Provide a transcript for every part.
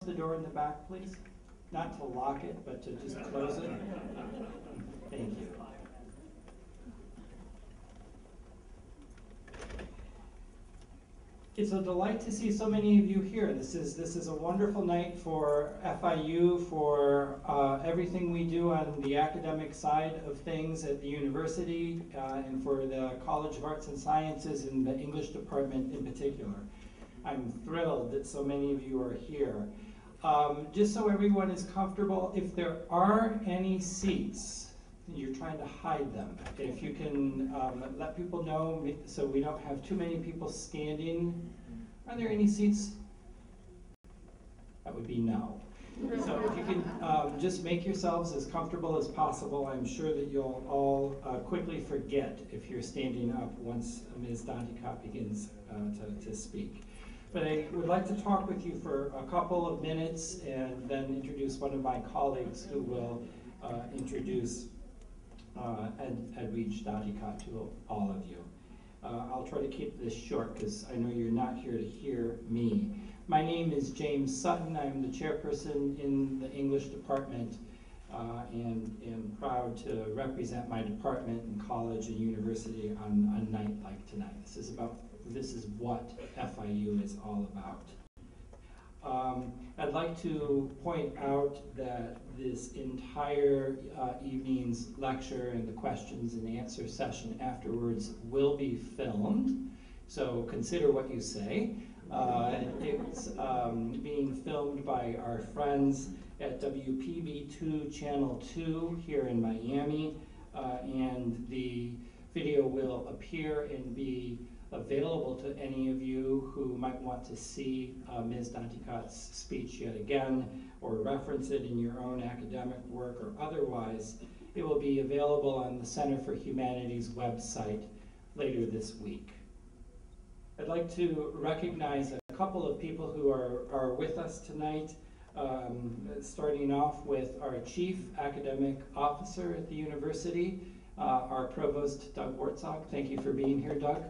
the door in the back, please? Not to lock it, but to just close it. Thank you. It's a delight to see so many of you here. This is a wonderful night for FIU, for everything we do on the academic side of things at the university, and for the College of Arts and Sciences and the English department in particular. I'm thrilled that so many of you are here. Just so everyone is comfortable, if there are any seats, you're trying to hide them. If you can let people know so we don't have too many people standing. Are there any seats? That would be no. So if you can just make yourselves as comfortable as possible, I'm sure that you'll all quickly forget if you're standing up once Ms. Danticott begins to speak. But I would like to talk with you for a couple of minutes and then introduce one of my colleagues who will introduce Edwidge Danticott to all of you. I'll try to keep this short because I know you're not here to hear me. My name is James Sutton. I'm the chairperson in the English department and am proud to represent my department in college and university on a night like tonight. This is what FIU is all about. I'd like to point out that this entire evening's lecture and the questions and answer session afterwards will be filmed, so consider what you say. It's being filmed by our friends at WPB2 Channel 2 here in Miami, and the video will appear and be available to any of you who might want to see Ms. Danticott's speech yet again, or reference it in your own academic work or otherwise. It will be available on the Center for Humanities website later this week. I'd like to recognize a couple of people who are with us tonight, starting off with our Chief Academic Officer at the university, our Provost, Doug Wartzog. Thank you for being here, Doug.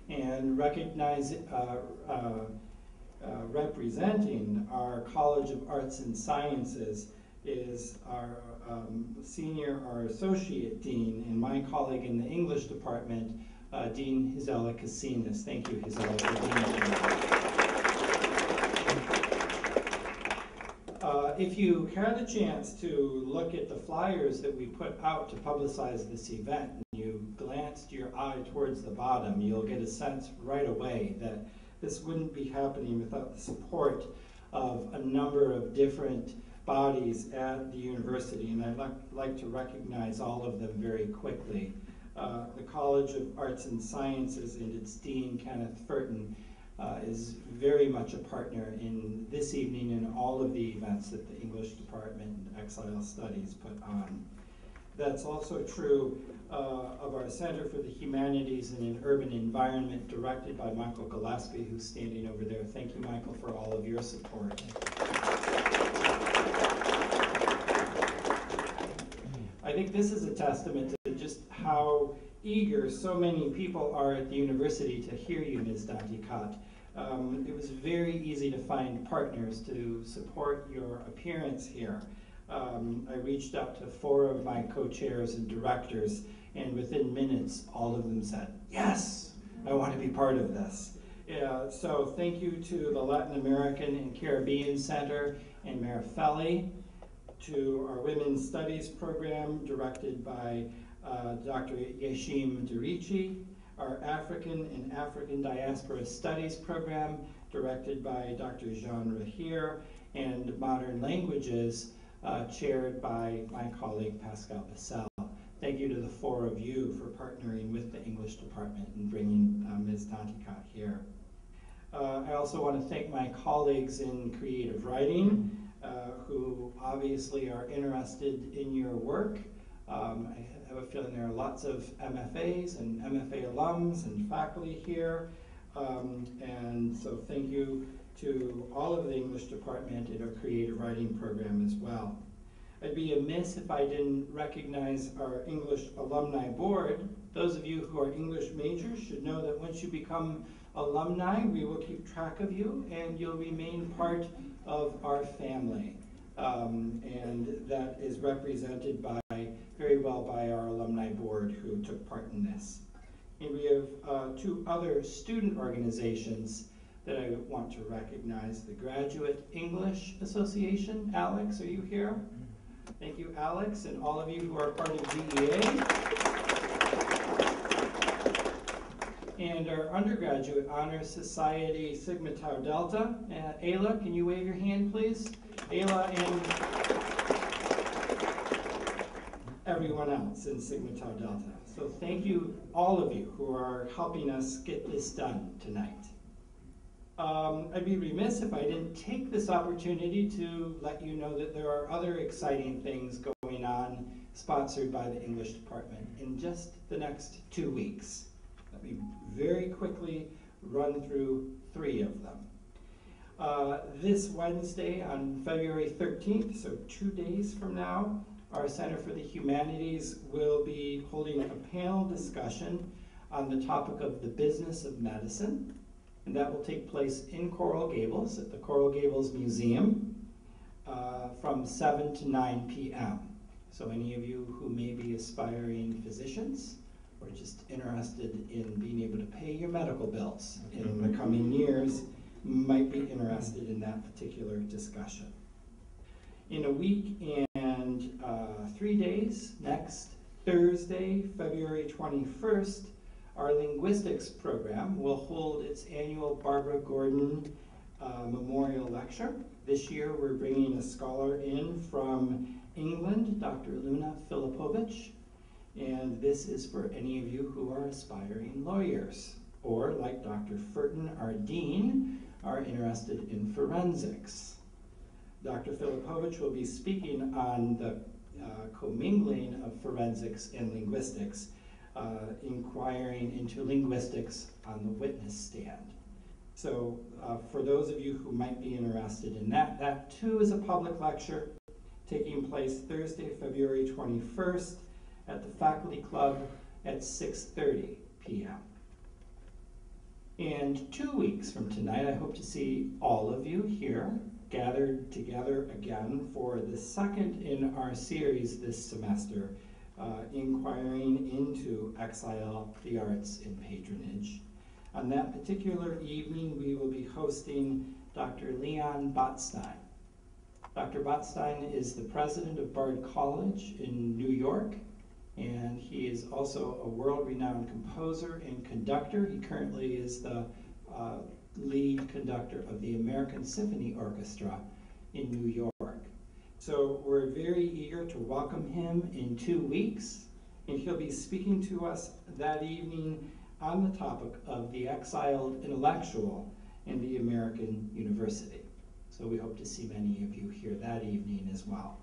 And recognize, representing our College of Arts and Sciences is our our Associate Dean and my colleague in the English department, Dean Gisela Casinas. Thank you, Gisela, for being here. If you had a chance to look at the flyers that we put out to publicize this event, and you glanced your eye towards the bottom, you'll get a sense right away that this wouldn't be happening without the support of a number of different bodies at the university, and I'd like to recognize all of them very quickly. The College of Arts and Sciences and its Dean, Kenneth Furton, is very much a partner in this evening and all of the events that the English department and Exile Studies put on. That's also true of our Center for the Humanities in an Urban Environment, directed by Michael Gillespie, who's standing over there. Thank you, Michael, for all of your support. I think this is a testament to just how eager so many people are at the university to hear you, Ms. Danticott. It was very easy to find partners to support your appearance here. I reached out to 4 of my co-chairs and directors, and within minutes, all of them said, yes, I want to be part of this. So thank you to the Latin American and Caribbean Center and Marifelli, to our Women's Studies program directed by Dr. Yeshim Derici, our African and African Diaspora Studies program directed by Dr. Jean Rahir, and Modern Languages chaired by my colleague Pascal Bissell. Thank you to the 4 of you for partnering with the English department and bringing Ms. Danticott here. I also want to thank my colleagues in creative writing who obviously are interested in your work. I have a feeling there are lots of MFAs and MFA alums and faculty here. And so thank you to all of the English department and our creative writing program as well. I'd be amiss if I didn't recognize our English Alumni Board. Those of you who are English majors should know that once you become alumni, we will keep track of you and you'll remain part of our family. And that is represented very well by our Alumni Board who took part in this. And we have two other student organizations that I want to recognize. The Graduate English Association. Alex, are you here? Thank you, Alex, and all of you who are part of GEA. And our Undergraduate Honor Society, Sigma Tau Delta. Ayla, can you wave your hand, please? Ayla and everyone else in Sigma Tau Delta. So thank you, all of you who are helping us get this done tonight. I'd be remiss if I didn't take this opportunity to let you know that there are other exciting things going on sponsored by the English department in just the next 2 weeks. Let me very quickly run through 3 of them. This Wednesday on February 13th, so 2 days from now, our Center for the Humanities will be holding a panel discussion on the topic of the business of medicine. And that will take place in Coral Gables at the Coral Gables Museum from 7 to 9 p.m. So any of you who may be aspiring physicians or just interested in being able to pay your medical bills in the coming years might be interested in that particular discussion. In a week and 3 days, next Thursday, February 21st, our linguistics program will hold its annual Barbara Gordon Memorial Lecture. This year we're bringing a scholar in from England, Dr. Luna Filipovich, and this is for any of you who are aspiring lawyers, or like Dr. Furton, our dean, are interested in forensics. Dr. Filipovich will be speaking on the commingling of forensics and linguistics, inquiring into linguistics on the witness stand. So for those of you who might be interested in that, that too is a public lecture taking place Thursday, February 21st at the Faculty Club at 6:30 p.m. And 2 weeks from tonight, I hope to see all of you here gathered together again for the second in our series this semester, inquiring into Exile, the arts, and patronage. On that particular evening, we will be hosting Dr. Leon Botstein. Dr. Botstein is the president of Bard College in New York, and he is also a world-renowned composer and conductor. He currently is the lead conductor of the American Symphony Orchestra in New York. So we're very eager to welcome him in 2 weeks, and he'll be speaking to us that evening on the topic of the exiled intellectual in the American University. So we hope to see many of you here that evening as well.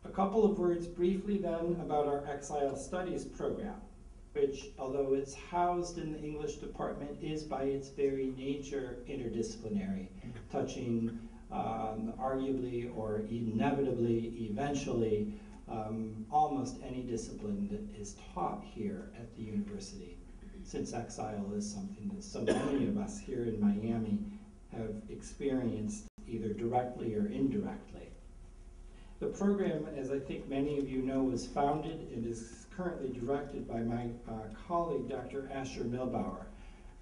A couple of words briefly then about our Exile Studies program, which, although it's housed in the English department, is by its very nature interdisciplinary, touching arguably or inevitably, eventually, almost any discipline that is taught here at the university, since Exile is something that so many of us here in Miami have experienced either directly or indirectly. The program, as I think many of you know, was founded and is currently directed by my colleague, Dr. Asher Milbauer.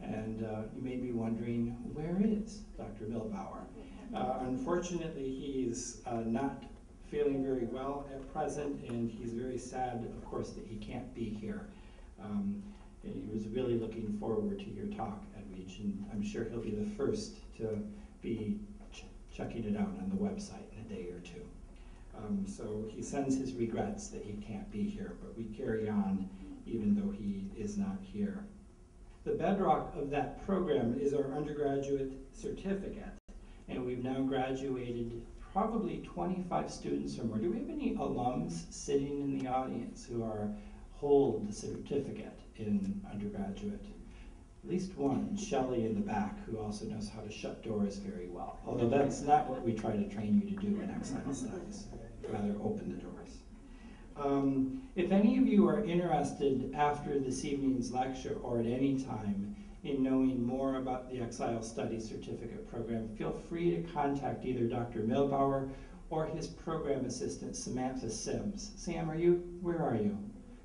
And you may be wondering, where is Dr. Milbauer? Unfortunately, he's not feeling very well at present, and he's very sad, of course, that he can't be here. And he was really looking forward to your talk, Edwidge, and I'm sure he'll be the first to be checking it out on the website in a day or two. So he sends his regrets that he can't be here, but we carry on even though he is not here. The bedrock of that program is our undergraduate certificate, and we've now graduated probably 25 students or more. Do we have any alums sitting in the audience who hold the certificate in undergraduate? at least one, Shelley in the back, who also knows how to shut doors very well. Although that's not what we try to train you to do in Exile Studies, rather open the doors. If any of you are interested after this evening's lecture or at any time in knowing more about the Exile Studies Certificate Program, feel free to contact either Dr. Milbauer or his program assistant, Samantha Sims. Sam, where are you?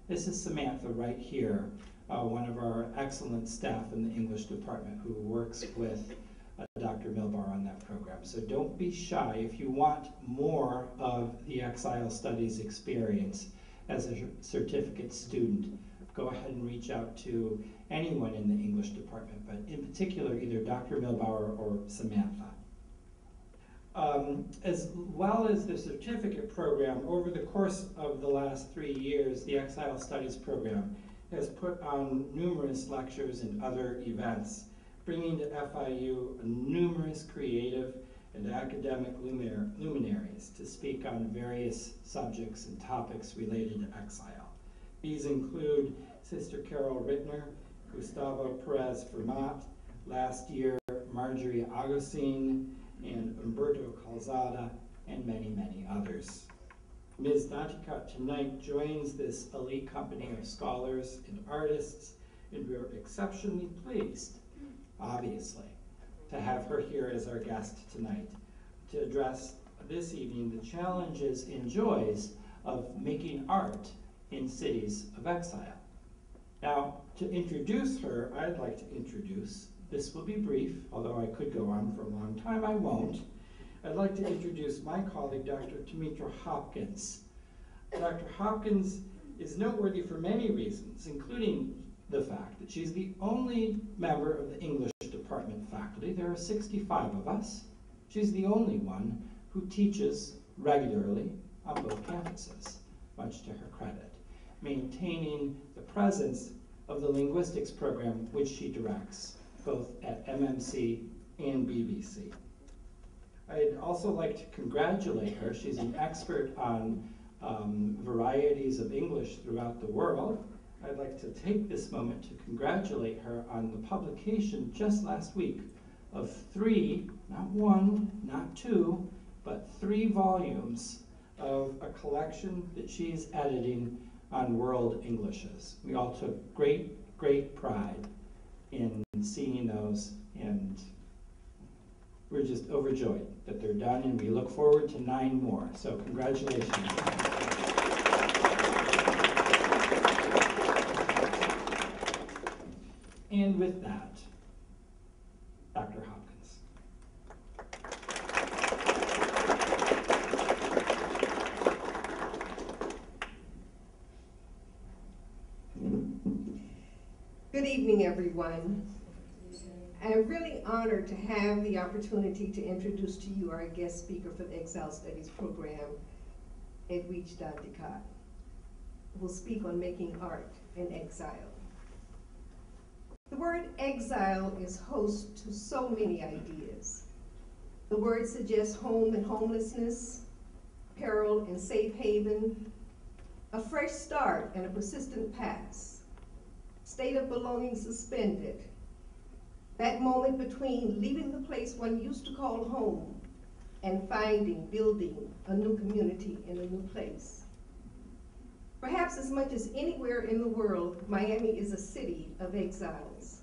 This is Samantha right here, one of our excellent staff in the English department who works with Dr. Milbauer on that program. So don't be shy. If you want more of the Exile Studies experience as a certificate student, go ahead and reach out to anyone in the English department, but in particular either Dr. Milbauer or Samantha. As well as the certificate program, over the course of the last 3 years, the Exile Studies program has put on numerous lectures and other events, bringing to FIU numerous creative and academic luminaries to speak on various subjects and topics related to exile. These include Sister Carol Rittner, Gustavo Perez Fermat, last year Marjorie Augustine, and Umberto Calzada, and many, many others. Ms. Danticat tonight joins this elite company of scholars and artists, and we're exceptionally pleased, obviously, to have her here as our guest tonight to address this evening the challenges and joys of making art in cities of exile. Now, to introduce her, I'd like to introduce, this will be brief, although I could go on for a long time, I won't. I'd like to introduce my colleague, Dr. Tamitra Hopkins. Dr. Hopkins is noteworthy for many reasons, including the fact that she's the only member of the English department faculty. There are 65 of us. She's the only one who teaches regularly on both campuses, much to her credit, maintaining the presence of the linguistics program which she directs, both at MMC and BBC. I'd also like to congratulate her. She's an expert on varieties of English throughout the world. I'd like to take this moment to congratulate her on the publication just last week of 3, not 1, not 2, but 3 volumes of a collection that she's editing on world Englishes. We all took great, great pride in seeing those, and we're just overjoyed that they're done, and we look forward to 9 more. So congratulations. And with that, Dr. Hopkins. Good evening, everyone. I'm really honored to have the opportunity to introduce to you our guest speaker for the Exile Studies program, Edwidge Danticat, who will speak on making art in exile. The word exile is host to so many ideas. The word suggests home and homelessness, peril and safe haven, a fresh start and a persistent past, state of belonging suspended, that moment between leaving the place one used to call home and building a new community in a new place. Perhaps as much as anywhere in the world, Miami is a city of exiles,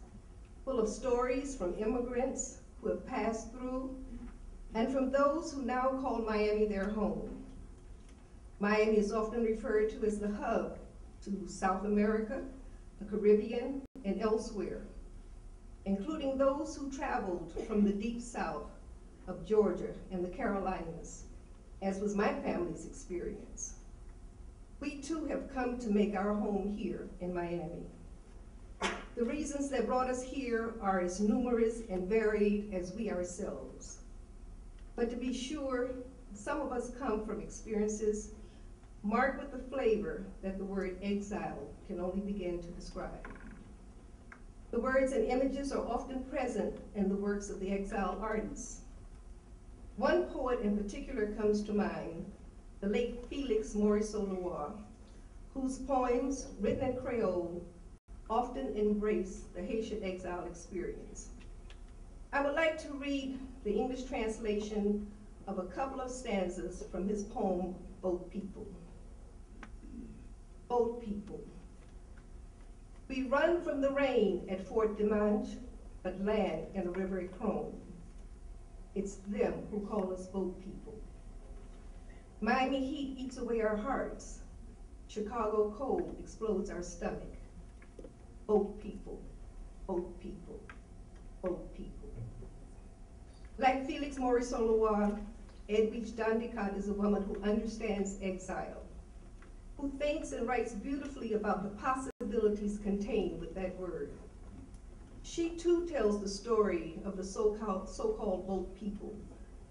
full of stories from immigrants who have passed through and from those who now call Miami their home. Miami is often referred to as the hub to South America, the Caribbean, and elsewhere, including those who traveled from the deep south of Georgia and the Carolinas, as was my family's experience. We too have come to make our home here in Miami. The reasons that brought us here are as numerous and varied as we ourselves. But to be sure, some of us come from experiences marked with the flavor that the word exile can only begin to describe. The words and images are often present in the works of the exile artists. One poet in particular comes to mind, the late Felix Morisot-Leroy, whose poems, written in Creole, often embrace the Haitian exile experience. I would like to read the English translation of a couple of stanzas from his poem, Boat People. Boat People. We run from the rain at Fort Demange, but land in a river at Crone. It's them who call us boat people. Miami heat eats away our hearts. Chicago cold explodes our stomach. Boat people, boat people, boat people. Like Felix Maurice-Oloa, Edwidge Dandicott is a woman who understands exile, who thinks and writes beautifully about the possibilities contained with that word. She too tells the story of the so-called boat people,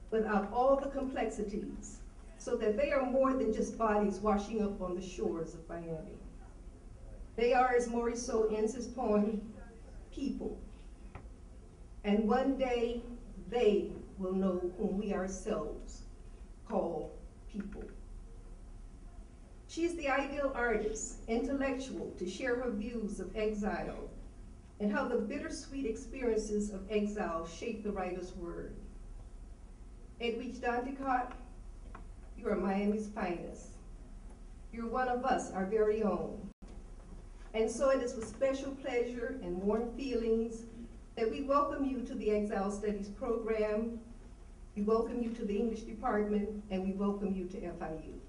without all the complexities, so that they are more than just bodies washing up on the shores of Miami. They are, as Morisot ends his poem, people. And one day, they will know whom we ourselves call people. She is the ideal artist, intellectual, to share her views of exile and how the bittersweet experiences of exile shape the writer's word. Edwidge Dandicott, you are Miami's finest. You're one of us, our very own. And so it is with special pleasure and warm feelings that we welcome you to the Exile Studies program, we welcome you to the English department, and we welcome you to FIU.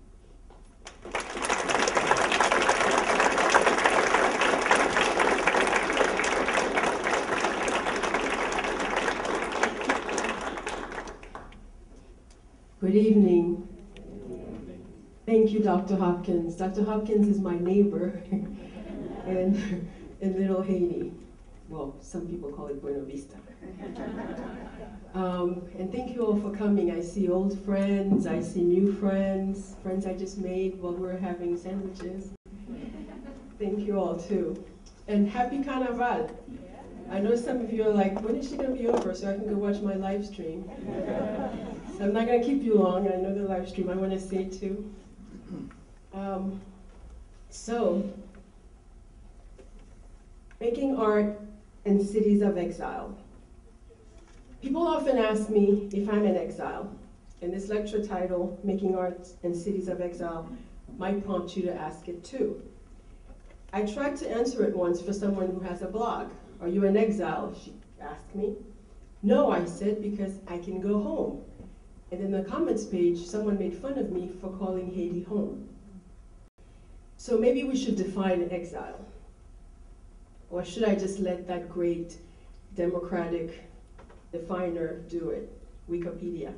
Good evening. Thank you, Dr. Hopkins. Dr. Hopkins is my neighbor in Little Haiti. Well, some people call it Buena Vista. And thank you all for coming. I see old friends, I see new friends, friends I just made while we were having sandwiches. Thank you all too. And happy Carnaval. I know some of you are like, when is she gonna be over so I can go watch my live stream? So I'm not gonna keep you long. I know the live stream, I wanna say too. Making art in cities of exile. People often ask me if I'm in exile, and this lecture title, Making Art in Cities of Exile, might prompt you to ask it too. I tried to answer it once for someone who has a blog. Are you in exile? She asked me. No, I said, because I can go home. And in the comments page, someone made fun of me for calling Haiti home. So maybe we should define exile. Or should I just let that great democratic definer do it? Wikipedia.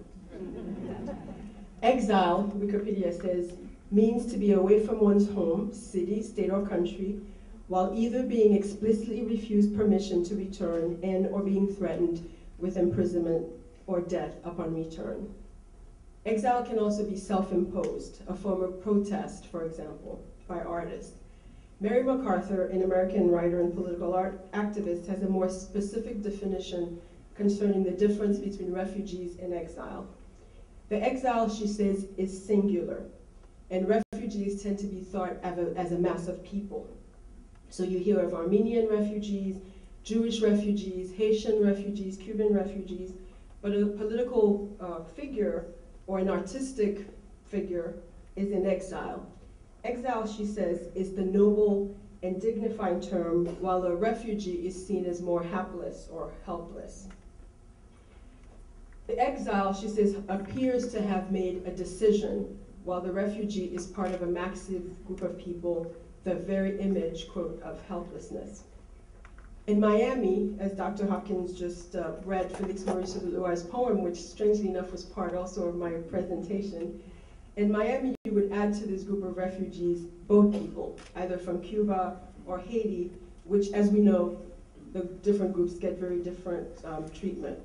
Exile, Wikipedia says, means to be away from one's home, city, state, or country, while either being explicitly refused permission to return and or being threatened with imprisonment or death upon return. Exile can also be self-imposed, a form of protest, for example, by artists. Mary MacArthur, an American writer and political art activist, has a more specific definition concerning the difference between refugees and exile. The exile, she says, is singular, and refugees tend to be thought as a mass of people. So you hear of Armenian refugees, Jewish refugees, Haitian refugees, Cuban refugees, but a political figure or an artistic figure is in exile. Exile, she says, is the noble and dignified term, while a refugee is seen as more hapless or helpless. The exile, she says, appears to have made a decision, while the refugee is part of a massive group of people, the very image, quote, of helplessness. In Miami, as Dr. Hopkins just read Felix Maurice-Oloa's poem, which strangely enough was part also of my presentation, in Miami, you would add to this group of refugees boat people, either from Cuba or Haiti, which, as we know, the different groups get very different treatment.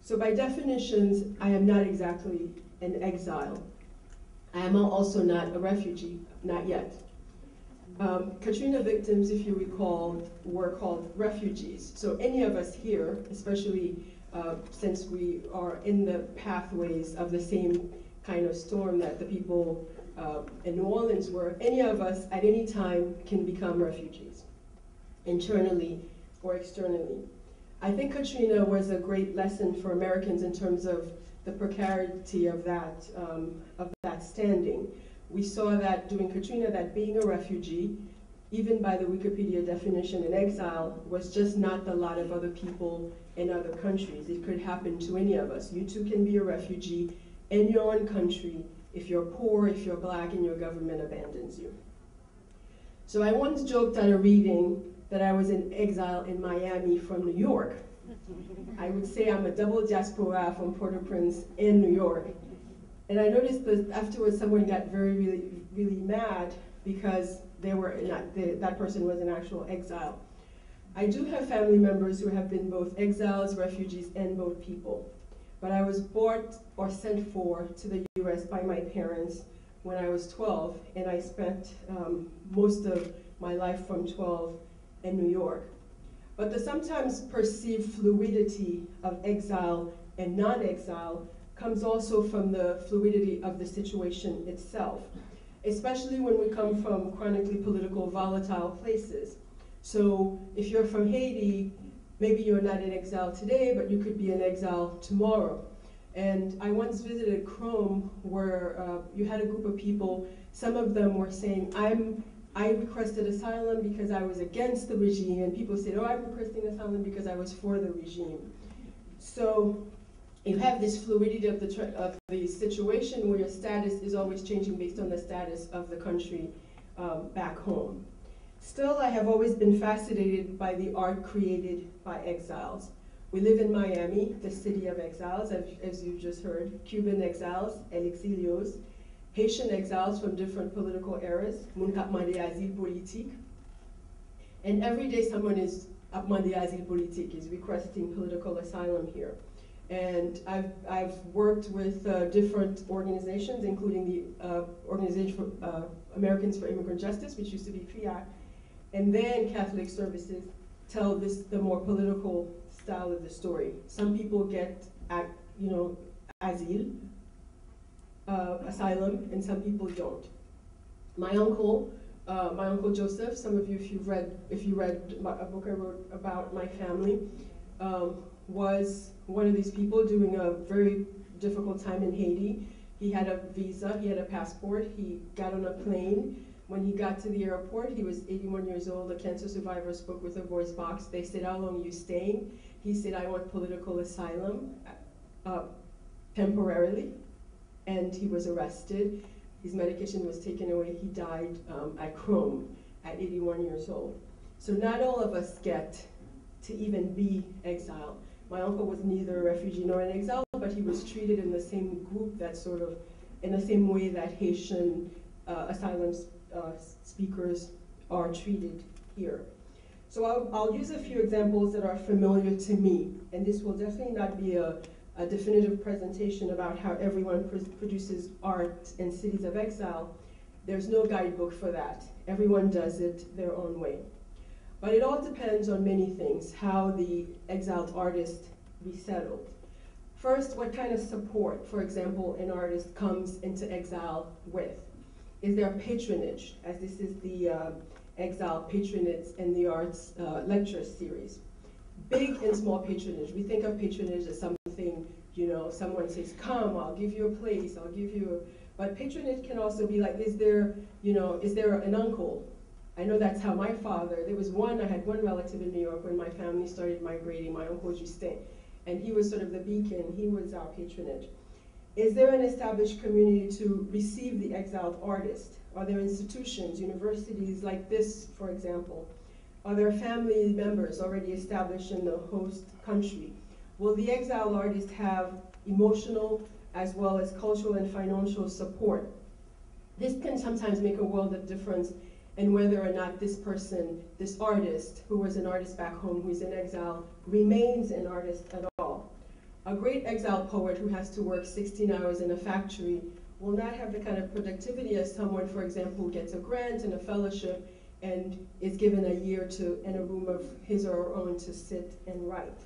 So by definitions, I am not exactly in exile. I am also not a refugee, not yet. Katrina victims, if you recall, were called refugees. So any of us here, especially since we are in the pathways of the same kind of storm that the people in New Orleans were, any of us at any time can become refugees. internally or externally. I think Katrina was a great lesson for Americans in terms of the precarity of that standing. We saw that during Katrina, that being a refugee, even by the Wikipedia definition in exile, was just not the lot of other people in other countries. It could happen to any of us. You too can be a refugee in your own country if you're poor, if you're black, and your government abandons you. So I once joked at a reading that I was in exile in Miami from New York. I would say I'm a double diaspora from Port-au-Prince in New York. And I noticed that afterwards someone got really mad because that person was in actual exile. I do have family members who have been both exiles, refugees, and both people. But I was brought or sent for to the US by my parents when I was 12, and I spent most of my life from 12 in New York. But the sometimes perceived fluidity of exile and non-exile comes also from the fluidity of the situation itself, especially when we come from chronically political, volatile places. So if you're from Haiti, maybe you're not in exile today, but you could be in exile tomorrow. And I once visited Chrome where you had a group of people, some of them were saying, I requested asylum because I was against the regime, and people said, oh, I'm requesting asylum because I was for the regime. So you have this fluidity of the situation where your status is always changing based on the status of the country back home. Still, I have always been fascinated by the art created by exiles. We live in Miami, the city of exiles, as you've just heard, Cuban exiles, el exilios, Haitian exiles from different political eras, moun kap mande asile politique. And every day someone is ap mande asile politique, is requesting political asylum here. And I've worked with different organizations, including the Organization for Americans for Immigrant Justice, which used to be FIU, and then Catholic Services tell the more political style of the story. Some people get, asile, asylum, and some people don't. My uncle Joseph, some of you, if you read a book I wrote about my family, was one of these people doing a very difficult time in Haiti. He had a visa, he had a passport, he got on a plane. When he got to the airport, he was 81 years old, a cancer survivor, spoke with a voice box. They said, how long are you staying? He said, I want political asylum, temporarily. And he was arrested. His medication was taken away. He died at Chrome at 81 years old. So not all of us get to even be exiled. My uncle was neither a refugee nor an exile, but he was treated in the same group, that sort of, in the same way that Haitian asylum speakers are treated here. So I'll use a few examples that are familiar to me, and this will definitely not be a definitive presentation about how everyone produces art in cities of exile. There's no guidebook for that. Everyone does it their own way. But it all depends on many things, how the exiled artist resettled. First, what kind of support, for example, an artist comes into exile with? Is there patronage, as this is the Exile Patronage in the Arts lecture series? Big and small patronage. We think of patronage as something, someone says, come, I'll give you a place, I'll give you but patronage can also be like, is there an uncle? I know that's how my father, I had one relative in New York when my family started migrating, my uncle Justin, and he was sort of the beacon, he was our patronage. Is there an established community to receive the exiled artist? Are there institutions, universities like this, for example? Are there family members already established in the host country? Will the exiled artist have emotional as well as cultural and financial support? This can sometimes make a world of difference in whether or not this person, this artist, who was an artist back home, who's in exile, remains an artist at all. A great exiled poet who has to work 16 hours in a factory will not have the kind of productivity as someone, for example, who gets a grant and a fellowship and is given a year in a room of his or her own to sit and write.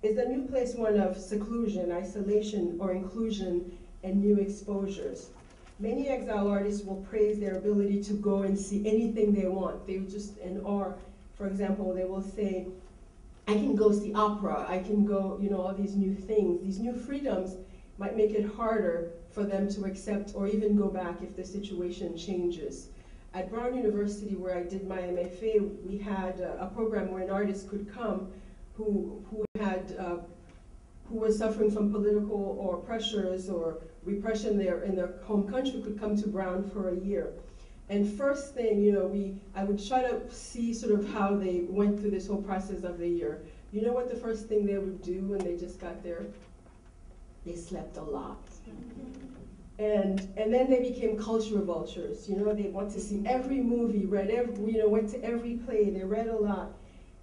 Is the new place one of seclusion, isolation, or inclusion and new exposures? Many exile artists will praise their ability to go and see anything they want. They just are For example, they will say, I can go see opera, I can go, all these new things. These new freedoms might make it harder for them to accept or even go back if the situation changes. At Brown University, where I did my MFA, we had a program where an artist could come who was suffering from political or pressures or repression in their home country could come to Brown for a year. And first thing, I would try to see sort of how they went through this whole process of the year. You know what the first thing they would do when they just got there? They slept a lot. And then they became culture vultures. They want to see every movie, went to every play, they read a lot.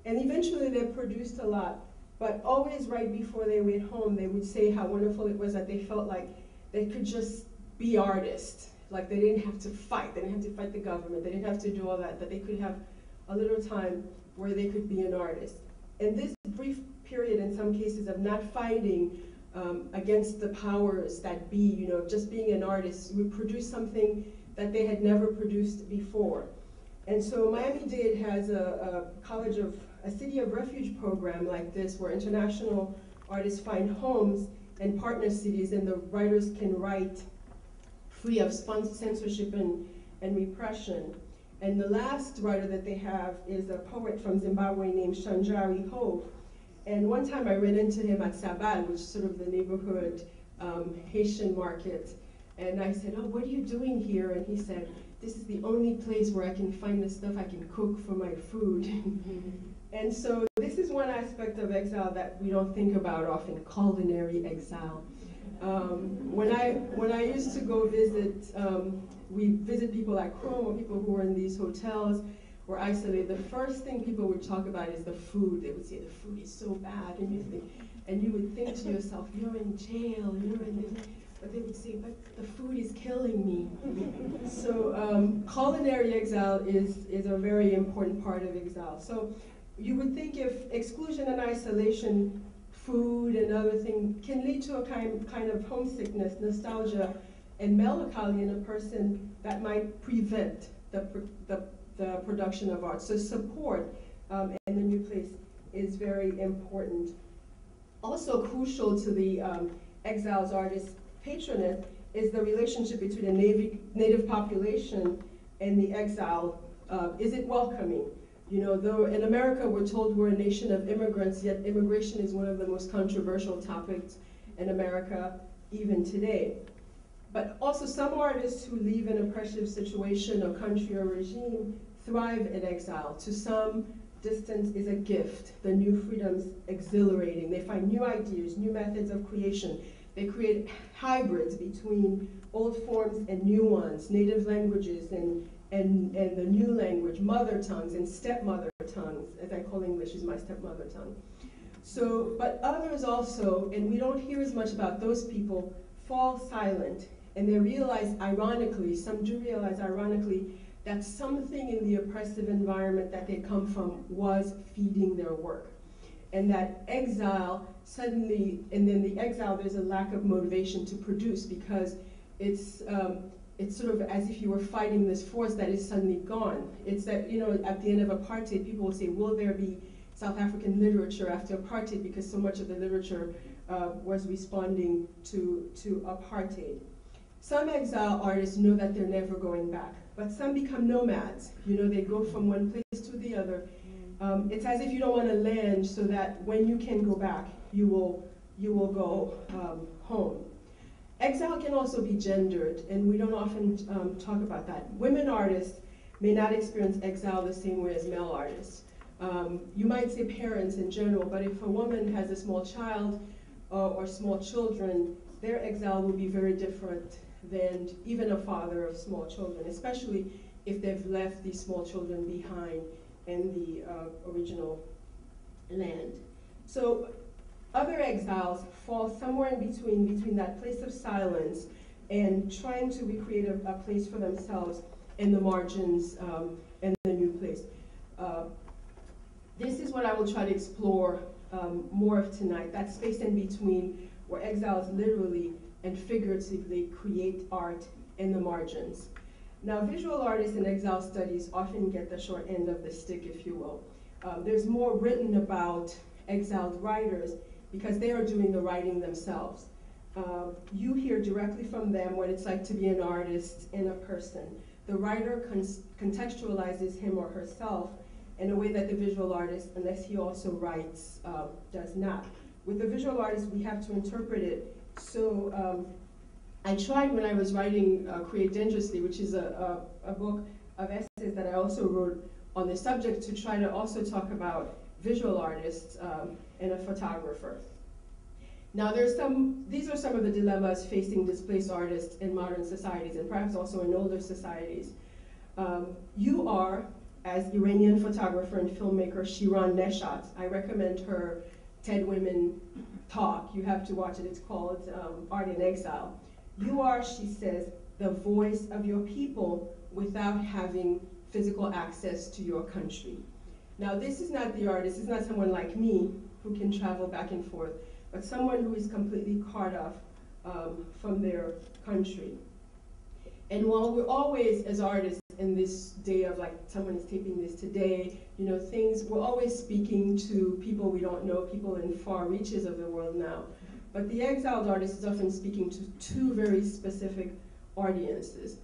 And eventually they produced a lot. But always right before they went home, they would say how wonderful it was that they felt like they could just be artists. Like they didn't have to fight, they didn't have to fight the government, they didn't have to do all that they could have a little time where they could be an artist. And this brief period in some cases of not fighting against the powers that be, just being an artist, would produce something that they had never produced before. And so Miami-Dade has a city of refuge program like this where international artists find homes and partner cities and the writers can write free of censorship and repression. And the last writer that they have is a poet from Zimbabwe named Shanjari Hove. And one time I ran into him at Sabal, which is sort of the neighborhood Haitian market. And I said, oh, what are you doing here? And he said, this is the only place where I can find the stuff I can cook for my food. And so this is one aspect of exile that we don't think about often, culinary exile. When I used to go visit, we visit people at Chrome or people who were in these hotels were isolated. The first thing people would talk about is the food. They would say the food is so bad, and you would think to yourself, you're in jail, you're in this. But they would say, but the food is killing me. So culinary exile is a very important part of exile. So you would think if exclusion and isolation, food and other things can lead to a kind of homesickness, nostalgia, and melancholy in a person that might prevent the production of art. So support in the new place is very important. Also crucial to the exiles artist patronage is the relationship between the native population and the exile. Is it welcoming? Though in America we're told we're a nation of immigrants, yet immigration is one of the most controversial topics in America even today. But also some artists who leave an oppressive situation or country or regime thrive in exile. To some, distance is a gift. The new freedom's exhilarating. They find new ideas, new methods of creation. They create hybrids between old forms and new ones, native languages and the new language, mother tongues and stepmother tongues, as I call English is my stepmother tongue. So, but others also, and we don't hear as much about those people, fall silent, and they realize ironically, some do realize ironically, that something in the oppressive environment that they come from was feeding their work. And that exile suddenly, and then the exile, there's a lack of motivation to produce because it's sort of as if you were fighting this force that is suddenly gone. It's that, at the end of apartheid, people will say, will there be South African literature after apartheid, because so much of the literature was responding to apartheid. Some exile artists know that they're never going back, but some become nomads. They go from one place to the other. It's as if you don't want to land so that when you can go back, you will go home. Exile can also be gendered, and we don't often talk about that. Women artists may not experience exile the same way as male artists. You might say parents in general, but if a woman has a small child or small children, their exile will be very different than even a father of small children, especially if they've left these small children behind in the original land. So other exiles fall somewhere in between that place of silence and trying to recreate a place for themselves in the margins and the new place. This is what I will try to explore more of tonight, that space in between where exiles literally and figuratively create art in the margins. Now, visual artists in exile studies often get the short end of the stick, if you will. There's more written about exiled writers because they are doing the writing themselves. You hear directly from them what it's like to be an artist and a person. The writer contextualizes him or herself in a way that the visual artist, unless he also writes, does not. With the visual artist, we have to interpret it. So I tried when I was writing Create Dangerously, which is a book of essays that I also wrote on the subject, to try to also talk about visual artists and a photographer. Now these are some of the dilemmas facing displaced artists in modern societies, and perhaps also in older societies. You are, as Iranian photographer and filmmaker Shiran Neshat, I recommend her TED Women talk. You have to watch it. It's called Art in Exile. You are, she says, the voice of your people without having physical access to your country. Now, this is not the artist. This is not someone like me who can travel back and forth, but someone who is completely cut off from their country. And while we're always, as artists, in this day of, like, someone is taping this today, you know, we're always speaking to people we don't know, people in far reaches of the world now. But the exiled artist is often speaking to two very specific audiences.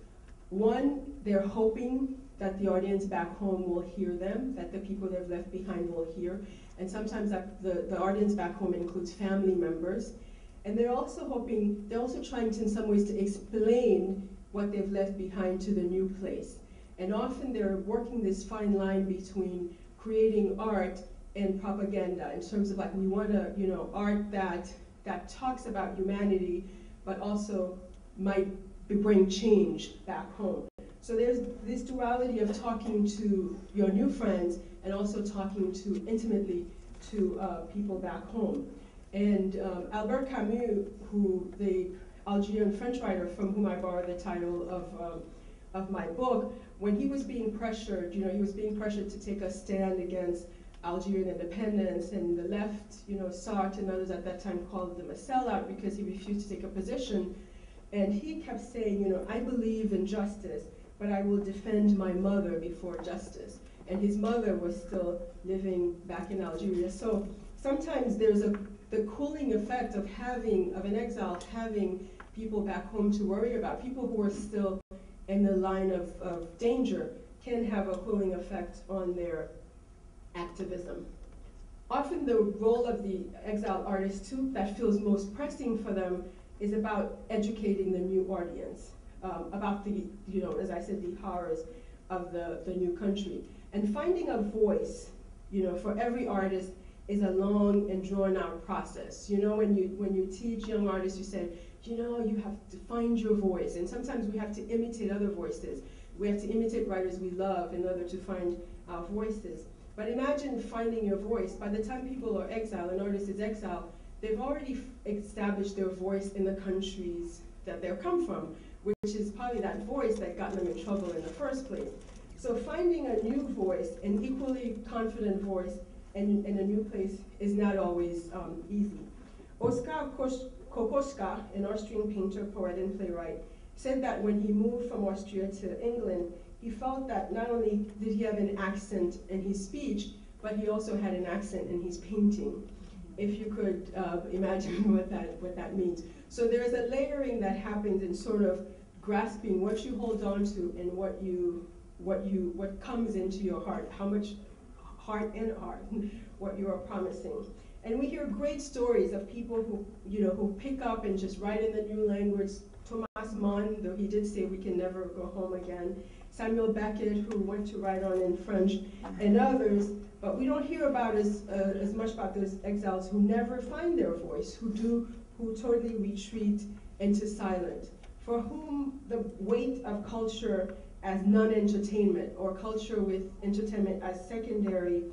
One, they're hoping that the audience back home will hear them, that the people they've left behind will hear. And sometimes the audience back home includes family members. And they're also trying to, in some ways, to explain what they've left behind to the new place. And often they're working this fine line between creating art and propaganda in terms of, like, we want to, you know, art that talks about humanity, but also might bring change back home. So there's this duality of talking to your new friends and also talking to intimately to people back home. And Albert Camus, who the Algerian French writer from whom I borrowed the title of my book, when he was being pressured, you know, he was being pressured to take a stand against Algerian independence, and the left, you know, Sartre and others at that time called him a sellout because he refused to take a position. And he kept saying, you know, I believe in justice, but I will defend my mother before justice. And his mother was still living back in Algeria. So sometimes there's the cooling effect of an exile having people back home to worry about. People who are still in the line of danger can have a cooling effect on their activism. Often the role of the exiled artist, too, that feels most pressing for them is about educating the new audience, about the, you know, as I said, the horrors of the new country. And finding a voice, you know, for every artist is a long and drawn out process. You know, when you teach young artists, you say, you know, you have to find your voice. And sometimes we have to imitate other voices. We have to imitate writers we love in order to find our voices. But imagine finding your voice. By the time people are exiled, an artist is exiled, they've already established their voice in the countries that they've come from, which is probably that voice that got them in trouble in the first place. So finding a new voice, an equally confident voice in a new place is not always easy. Oskar Kokoschka, an Austrian painter, poet, and playwright, said that when he moved from Austria to England, he felt that not only did he have an accent in his speech, but he also had an accent in his painting, if you could imagine what that means. So there's a layering that happens in sort of grasping what you hold on to and what comes into your heart, how much heart and art, what you are promising. And we hear great stories of people who, you know, who pick up and just write in the new language. Thomas Mann, though he did say we can never go home again. Samuel Beckett, who went to write on in French, and others. But we don't hear about as much about those exiles who never find their voice, who totally retreat into silence, for whom the weight of culture as non-entertainment, or culture with entertainment as secondary,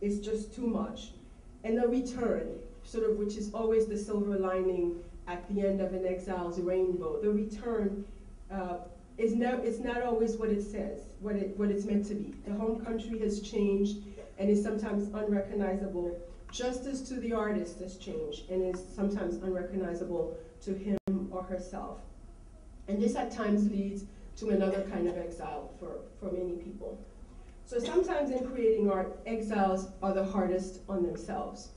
is just too much. And the return, sort of, which is always the silver lining at the end of an exile's rainbow. The return it's not always what it says, what it's meant to be. The home country has changed and is sometimes unrecognizable, just as to the artist has changed and is sometimes unrecognizable to him or herself. And this at times leads to another kind of exile for many people. So sometimes in creating art, exiles are the hardest on themselves.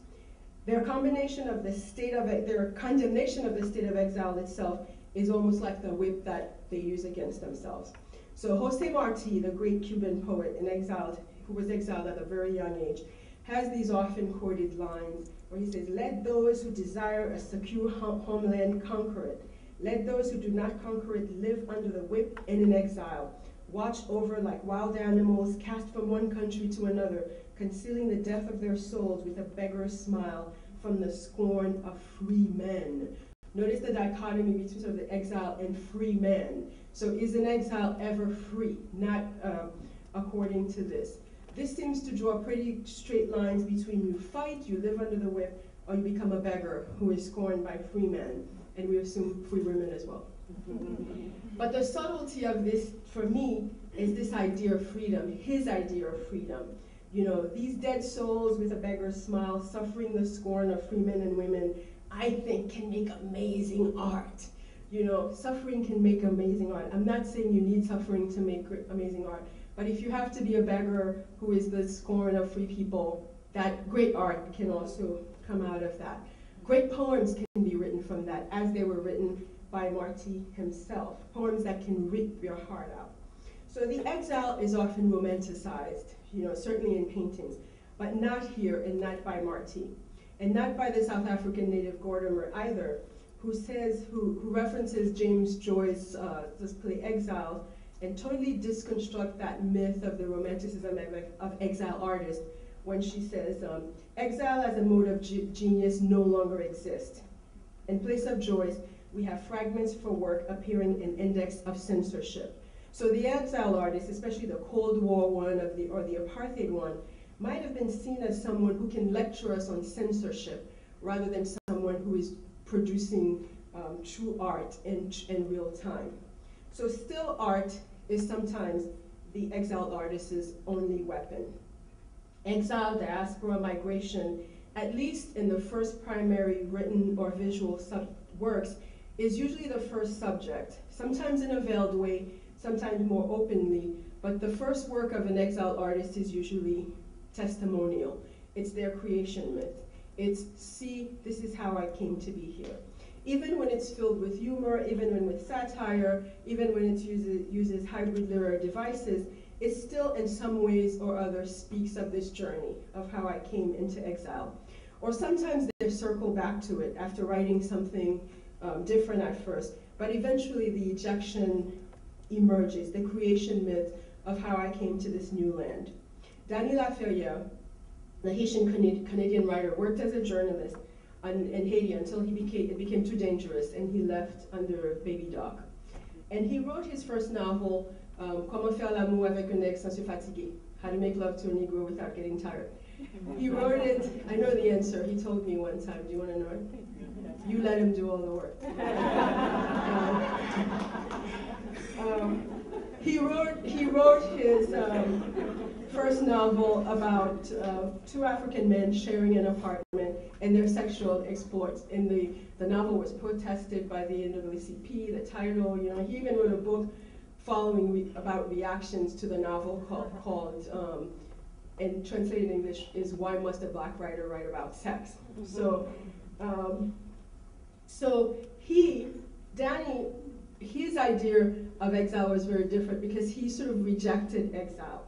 Their combination of the state of their condemnation of the state of exile itself is almost like the whip that they use against themselves. So José Martí, the great Cuban poet and exiled, who was exiled at a very young age, has these often quoted lines where he says, "Let those who desire a secure homeland conquer it. Let those who do not conquer it live under the whip and in exile. Watch over like wild animals, cast from one country to another, concealing the death of their souls with a beggar's smile from the scorn of free men." Notice the dichotomy between sort of the exile and free men. So is an exile ever free? Not according to this. This seems to draw pretty straight lines between you fight, you live under the whip, or you become a beggar who is scorned by free men. And we assume free women as well. But the subtlety of this, for me, is this idea of freedom, his idea of freedom. You know, these dead souls with a beggar's smile, suffering the scorn of free men and women, I think can make amazing art. You know, suffering can make amazing art. I'm not saying you need suffering to make amazing art, but if you have to be a beggar who is the scorn of free people, that great art can also come out of that. Great poems can be written from that, as they were written by Martí himself, poems that can rip your heart out. So the exile is often romanticized, you know, certainly in paintings, but not here and not by Martí, and not by the South African native Gordimer either, who references James Joyce's this play Exile, and totally disconstruct that myth of the romanticism of exile artists when she says, exile as a mode of genius no longer exists. In place of Joyce, we have fragments for work appearing in index of censorship. So the exile artist, especially the Cold War one or the apartheid one, might have been seen as someone who can lecture us on censorship rather than someone who is producing true art in real time. So still art is sometimes the exiled artist's only weapon. Exile, diaspora, migration, at least in the first primary written or visual works, is usually the first subject, sometimes in a veiled way, sometimes more openly, but the first work of an exiled artist is usually testimonial. It's their creation myth. It's, see, this is how I came to be here. Even when it's filled with humor, even when with satire, even when it uses hybrid literary devices, it still in some ways or others speaks of this journey of how I came into exile. Or sometimes they circle back to it after writing something different at first, but eventually the ejection emerges, the creation myth of how I came to this new land. Danny Laferrière, the Haitian Canadian writer, worked as a journalist in Haiti until it became too dangerous and he left under baby doc. And he wrote his first novel, Comment faire l'amour avec un nègre sans se fatiguer, How to Make Love to a Negro Without Getting Tired. He wrote it, I know the answer, he told me one time, do you want to know it? You let him do all the work. He wrote his first novel about two African men sharing an apartment and their sexual exploits. And the novel was protested by the NAACP, the title, you know, he even wrote a book following about reactions to the novel called and translated in English is Why Must a Black Writer Write About Sex? So, Danny, his idea of exile was very different because he sort of rejected exile.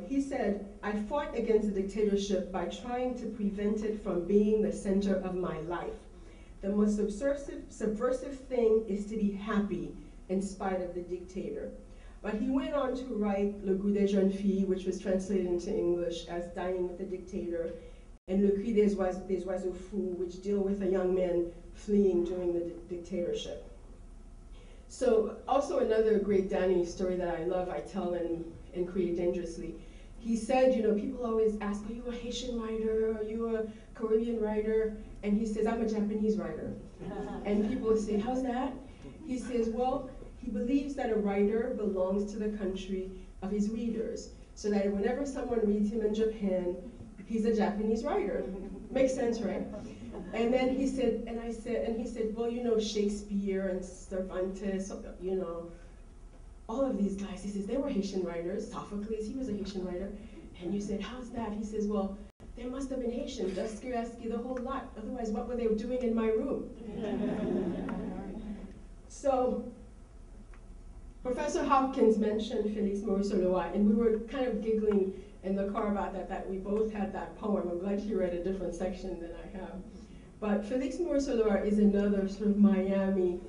He said, I fought against the dictatorship by trying to prevent it from being the center of my life. The most subversive thing is to be happy in spite of the dictator. But he went on to write Le Goût des Jeunes Filles, which was translated into English as Dining with the Dictator, and Le Cri des Oiseaux Fous, which deal with a young man fleeing during the dictatorship. So also another great Danny story that I love, I tell in Create Dangerously. He said, you know, people always ask, are you a Haitian writer? Are you a Caribbean writer? And he says, I'm a Japanese writer. And people say, how's that? He says, well, he believes that a writer belongs to the country of his readers, so that whenever someone reads him in Japan, he's a Japanese writer. Makes sense, right? And then he said, he said, well, you know, Shakespeare and Cervantes, you know, all of these guys, he says, they were Haitian writers. Sophocles, he was a Haitian writer. And you said, how's that? He says, well, they must have been Haitian, Dostoevsky, the whole lot. Otherwise, what were they doing in my room? So, Professor Hopkins mentioned Félix Maurice-Leroy, and we were kind of giggling in the car about that we both had that poem. I'm glad he read a different section than I have. But Félix Maurice-Leroy is another sort of Miami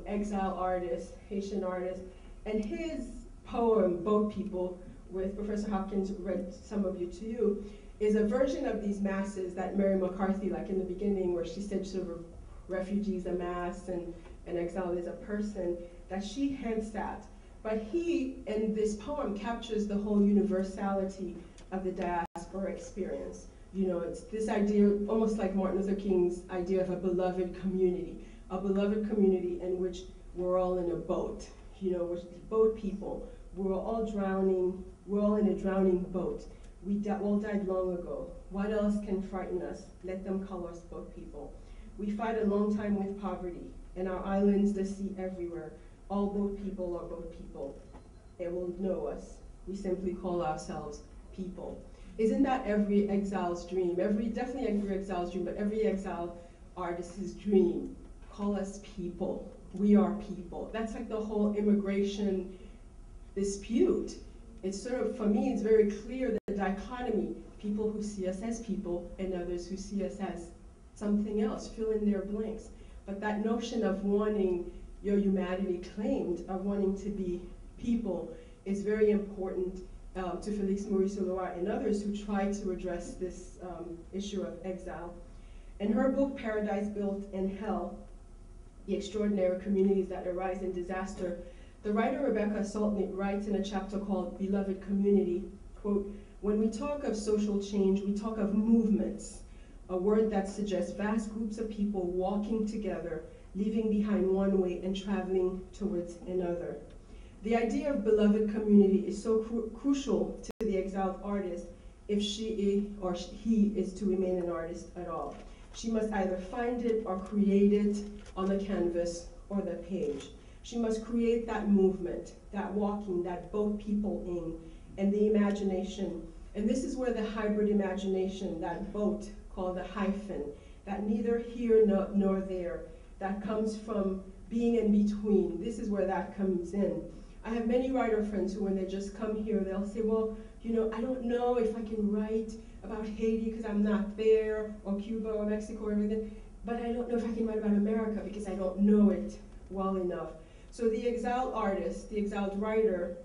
exile artist, Haitian artist, and his poem, Boat People, with Professor Hopkins read some of you to you, is a version of these masses that Mary McCarthy, like in the beginning, where she said sort of refugees a mass and an exile is a person, that she hints at. But he, in this poem, captures the whole universality of the diaspora experience. You know, it's this idea, almost like Martin Luther King's idea of a beloved community in which we're all in a boat. You know, we're boat people. We're all drowning. We're all in a drowning boat. We all died long ago. What else can frighten us? Let them call us boat people. We fight a long time with poverty. In our islands, the sea everywhere. All boat people are boat people. They will know us. We simply call ourselves people. Isn't that every exile's dream? Definitely every exile's dream, but every exile artist's dream. Call us people. We are people. That's like the whole immigration dispute. It's sort of, for me, it's very clear the dichotomy. People who see us as people and others who see us as something else, fill in their blanks. But that notion of wanting your humanity claimed, of wanting to be people, is very important to Félix Maurice-Leroy and others who try to address this issue of exile. In her book, Paradise Built in Hell, The Extraordinary Communities That Arise in Disaster, the writer Rebecca Saltnik writes in a chapter called Beloved Community, quote, when we talk of social change, we talk of movements, a word that suggests vast groups of people walking together, leaving behind one way and traveling towards another. The idea of beloved community is so crucial to the exiled artist if she or he is to remain an artist at all. She must either find it or create it on the canvas or the page. She must create that movement, that walking, that boat people in, and the imagination. And this is where the hybrid imagination, that boat called the hyphen, that neither here nor there, that comes from being in between. This is where that comes in. I have many writer friends who, when they just come here, they'll say, well, you know, I don't know if I can write about Haiti because I'm not there, or Cuba or Mexico or everything, but I don't know if I can write about America because I don't know it well enough. So the exiled artist, the exiled writer,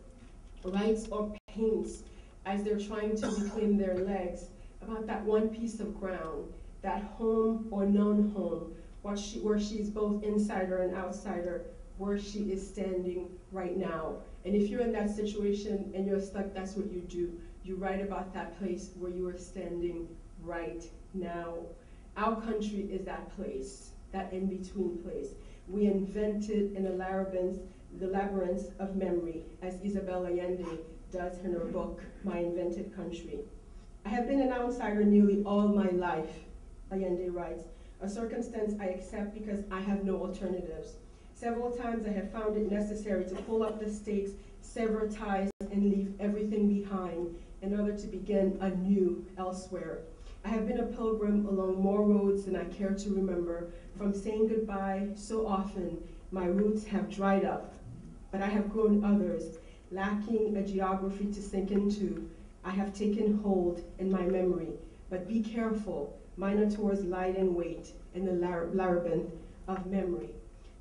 writes or paints as they're trying to reclaim their legs about that one piece of ground, that home or non-home, where she's both insider and outsider, where she is standing right now. And if you're in that situation and you're stuck, that's what you do. You write about that place where you are standing right now. Our country is that place, that in-between place. We invented in the labyrinth of memory, as Isabel Allende does in her book, My Invented Country. I have been an outsider nearly all my life, Allende writes, a circumstance I accept because I have no alternatives. Several times I have found it necessary to pull up the stakes, sever ties, and leave everything behind in order to begin anew elsewhere. I have been a pilgrim along more roads than I care to remember. From saying goodbye so often, my roots have dried up, but I have grown others, lacking a geography to sink into. I have taken hold in my memory, but be careful, minotaurs light and wait in the labyrinth of memory.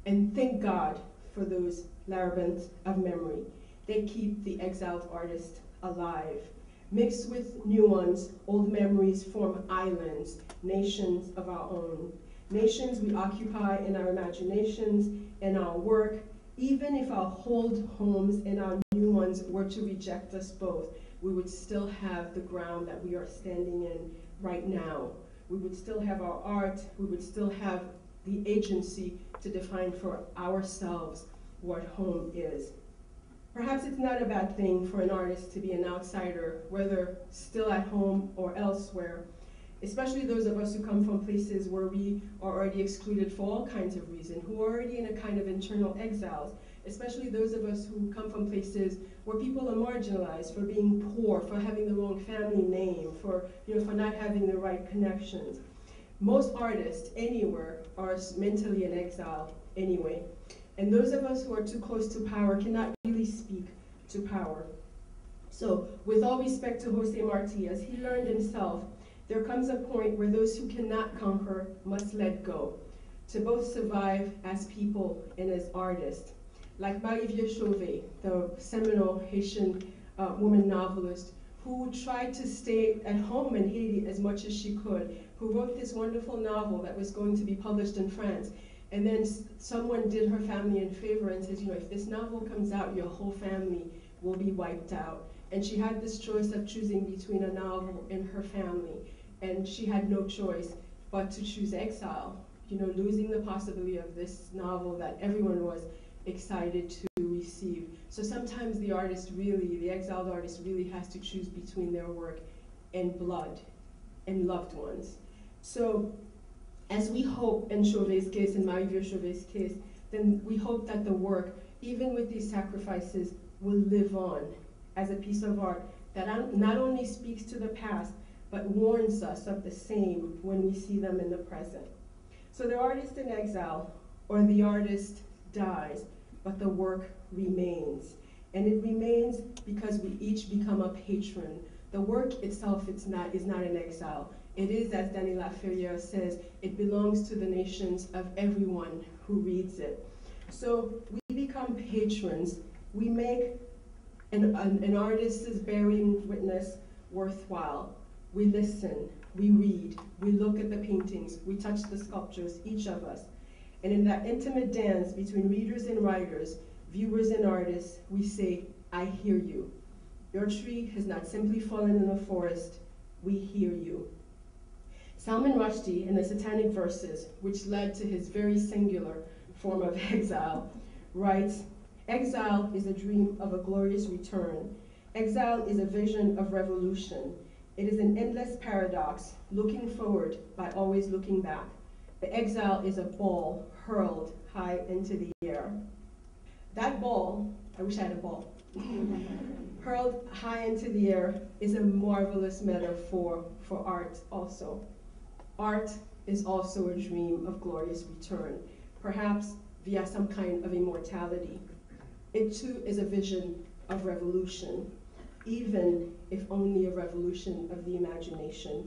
And thank God for those labyrinths of memory. They keep the exiled artist alive. Mixed with new ones, old memories form islands, nations of our own. Nations we occupy in our imaginations, in our work, even if our old homes and our new ones were to reject us both, we would still have the ground that we are standing in right now. We would still have our art, we would still have the agency to define for ourselves what home is. Perhaps it's not a bad thing for an artist to be an outsider, whether still at home or elsewhere, especially those of us who come from places where we are already excluded for all kinds of reasons, who are already in a kind of internal exiles, especially those of us who come from places where people are marginalized for being poor, for having the wrong family name, for not having the right connections. Most artists anywhere are mentally in exile anyway. And those of us who are too close to power cannot really speak to power. So, with all respect to Jose Marti, as he learned himself, there comes a point where those who cannot conquer must let go, to both survive as people and as artists. Like Marie-Vieux the seminal Haitian woman novelist, who tried to stay at home in Haiti as much as she could, who wrote this wonderful novel that was going to be published in France. And then someone did her family a favor and says, if this novel comes out, your whole family will be wiped out. And she had this choice of choosing between a novel and her family. And she had no choice but to choose exile, losing the possibility of this novel that everyone was excited to receive. So sometimes the exiled artist really has to choose between their work and blood and loved ones. So as we hope in Chauvet's case, in Marie-Vieux Chauvet's case, then we hope that the work, even with these sacrifices, will live on as a piece of art that not only speaks to the past, but warns us of the same when we see them in the present. So the artist in exile, or the artist dies, but the work remains. And it remains because we each become a patron. The work itself is not in exile. It is, as Danny Laferriere says, it belongs to the nations of everyone who reads it. So we become patrons. We make an artist's bearing witness worthwhile. We listen, we read, we look at the paintings, we touch the sculptures, each of us. And in that intimate dance between readers and writers, viewers and artists, we say, I hear you. Your tree has not simply fallen in the forest, we hear you. Salman Rushdie, in the Satanic Verses, which led to his very singular form of exile, writes, exile is a dream of a glorious return. Exile is a vision of revolution. It is an endless paradox, looking forward by always looking back. The exile is a ball hurled high into the air. That ball, I wish I had a ball, hurled high into the air is a marvelous metaphor for art also. Art is also a dream of glorious return, perhaps via some kind of immortality. It too is a vision of revolution, even if only a revolution of the imagination.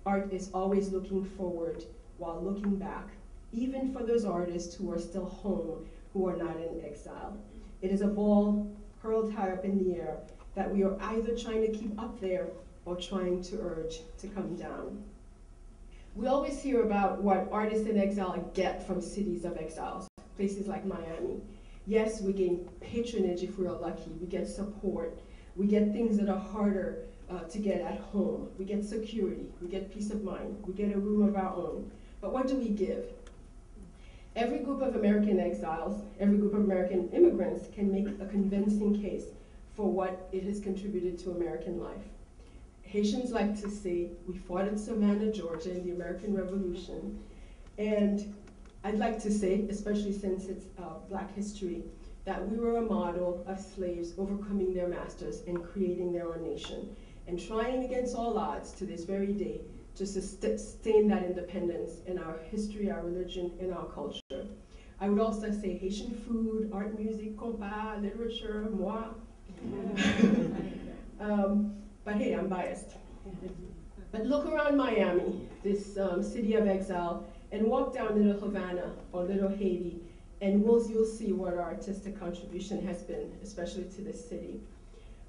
Art is always looking forward while looking back, even for those artists who are still home, who are not in exile. It is a ball hurled high up in the air that we are either trying to keep up there or trying to urge to come down. We always hear about what artists in exile get from cities of exiles, places like Miami. Yes, we gain patronage if we are lucky. We get support. We get things that are harder to get at home. We get security. We get peace of mind. We get a room of our own. But what do we give? Every group of American exiles, every group of American immigrants can make a convincing case for what it has contributed to American life. Haitians like to say, we fought in Savannah, Georgia in the American Revolution. And I'd like to say, especially since it's Black history, that we were a model of slaves overcoming their masters and creating their own nation, and trying against all odds to this very day to sustain that independence in our history, our religion, and our culture. I would also say Haitian food, art, music, compas, literature, moi. But hey, I'm biased. But look around Miami, this city of exile, and walk down Little Havana or Little Haiti, and you'll see what our artistic contribution has been, especially to this city.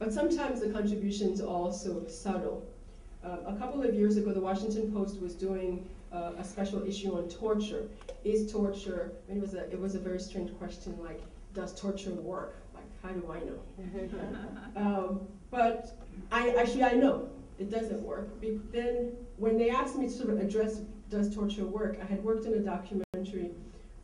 But sometimes the contributions are also subtle. A couple of years ago, the Washington Post was doing a special issue on torture. Is torture, and it was a very strange question, like, does torture work? Like, how do I know? But I know it doesn't work. Then when they asked me to sort of address, does torture work, I had worked in a documentary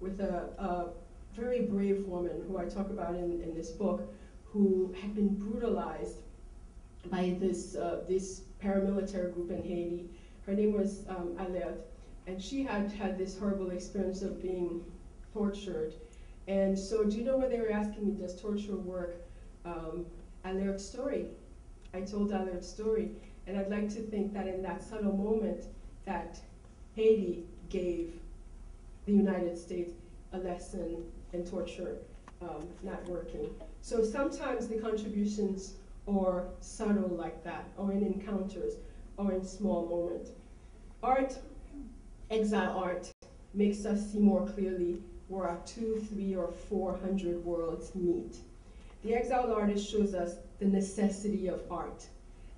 with a very brave woman who I talk about in this book, who had been brutalized by this paramilitary group in Haiti. Her name was Alert, and she had had this horrible experience of being tortured. And so, do you know what they were asking me, does torture work? I learned story. I told Alert's story. And I'd like to think that in that subtle moment that Haiti gave the United States a lesson in torture not working. So sometimes the contributions are subtle like that, or in encounters, or in small moments. Art, exile art, makes us see more clearly where our 200, 300, or 400 worlds meet. The exile artist shows us the necessity of art,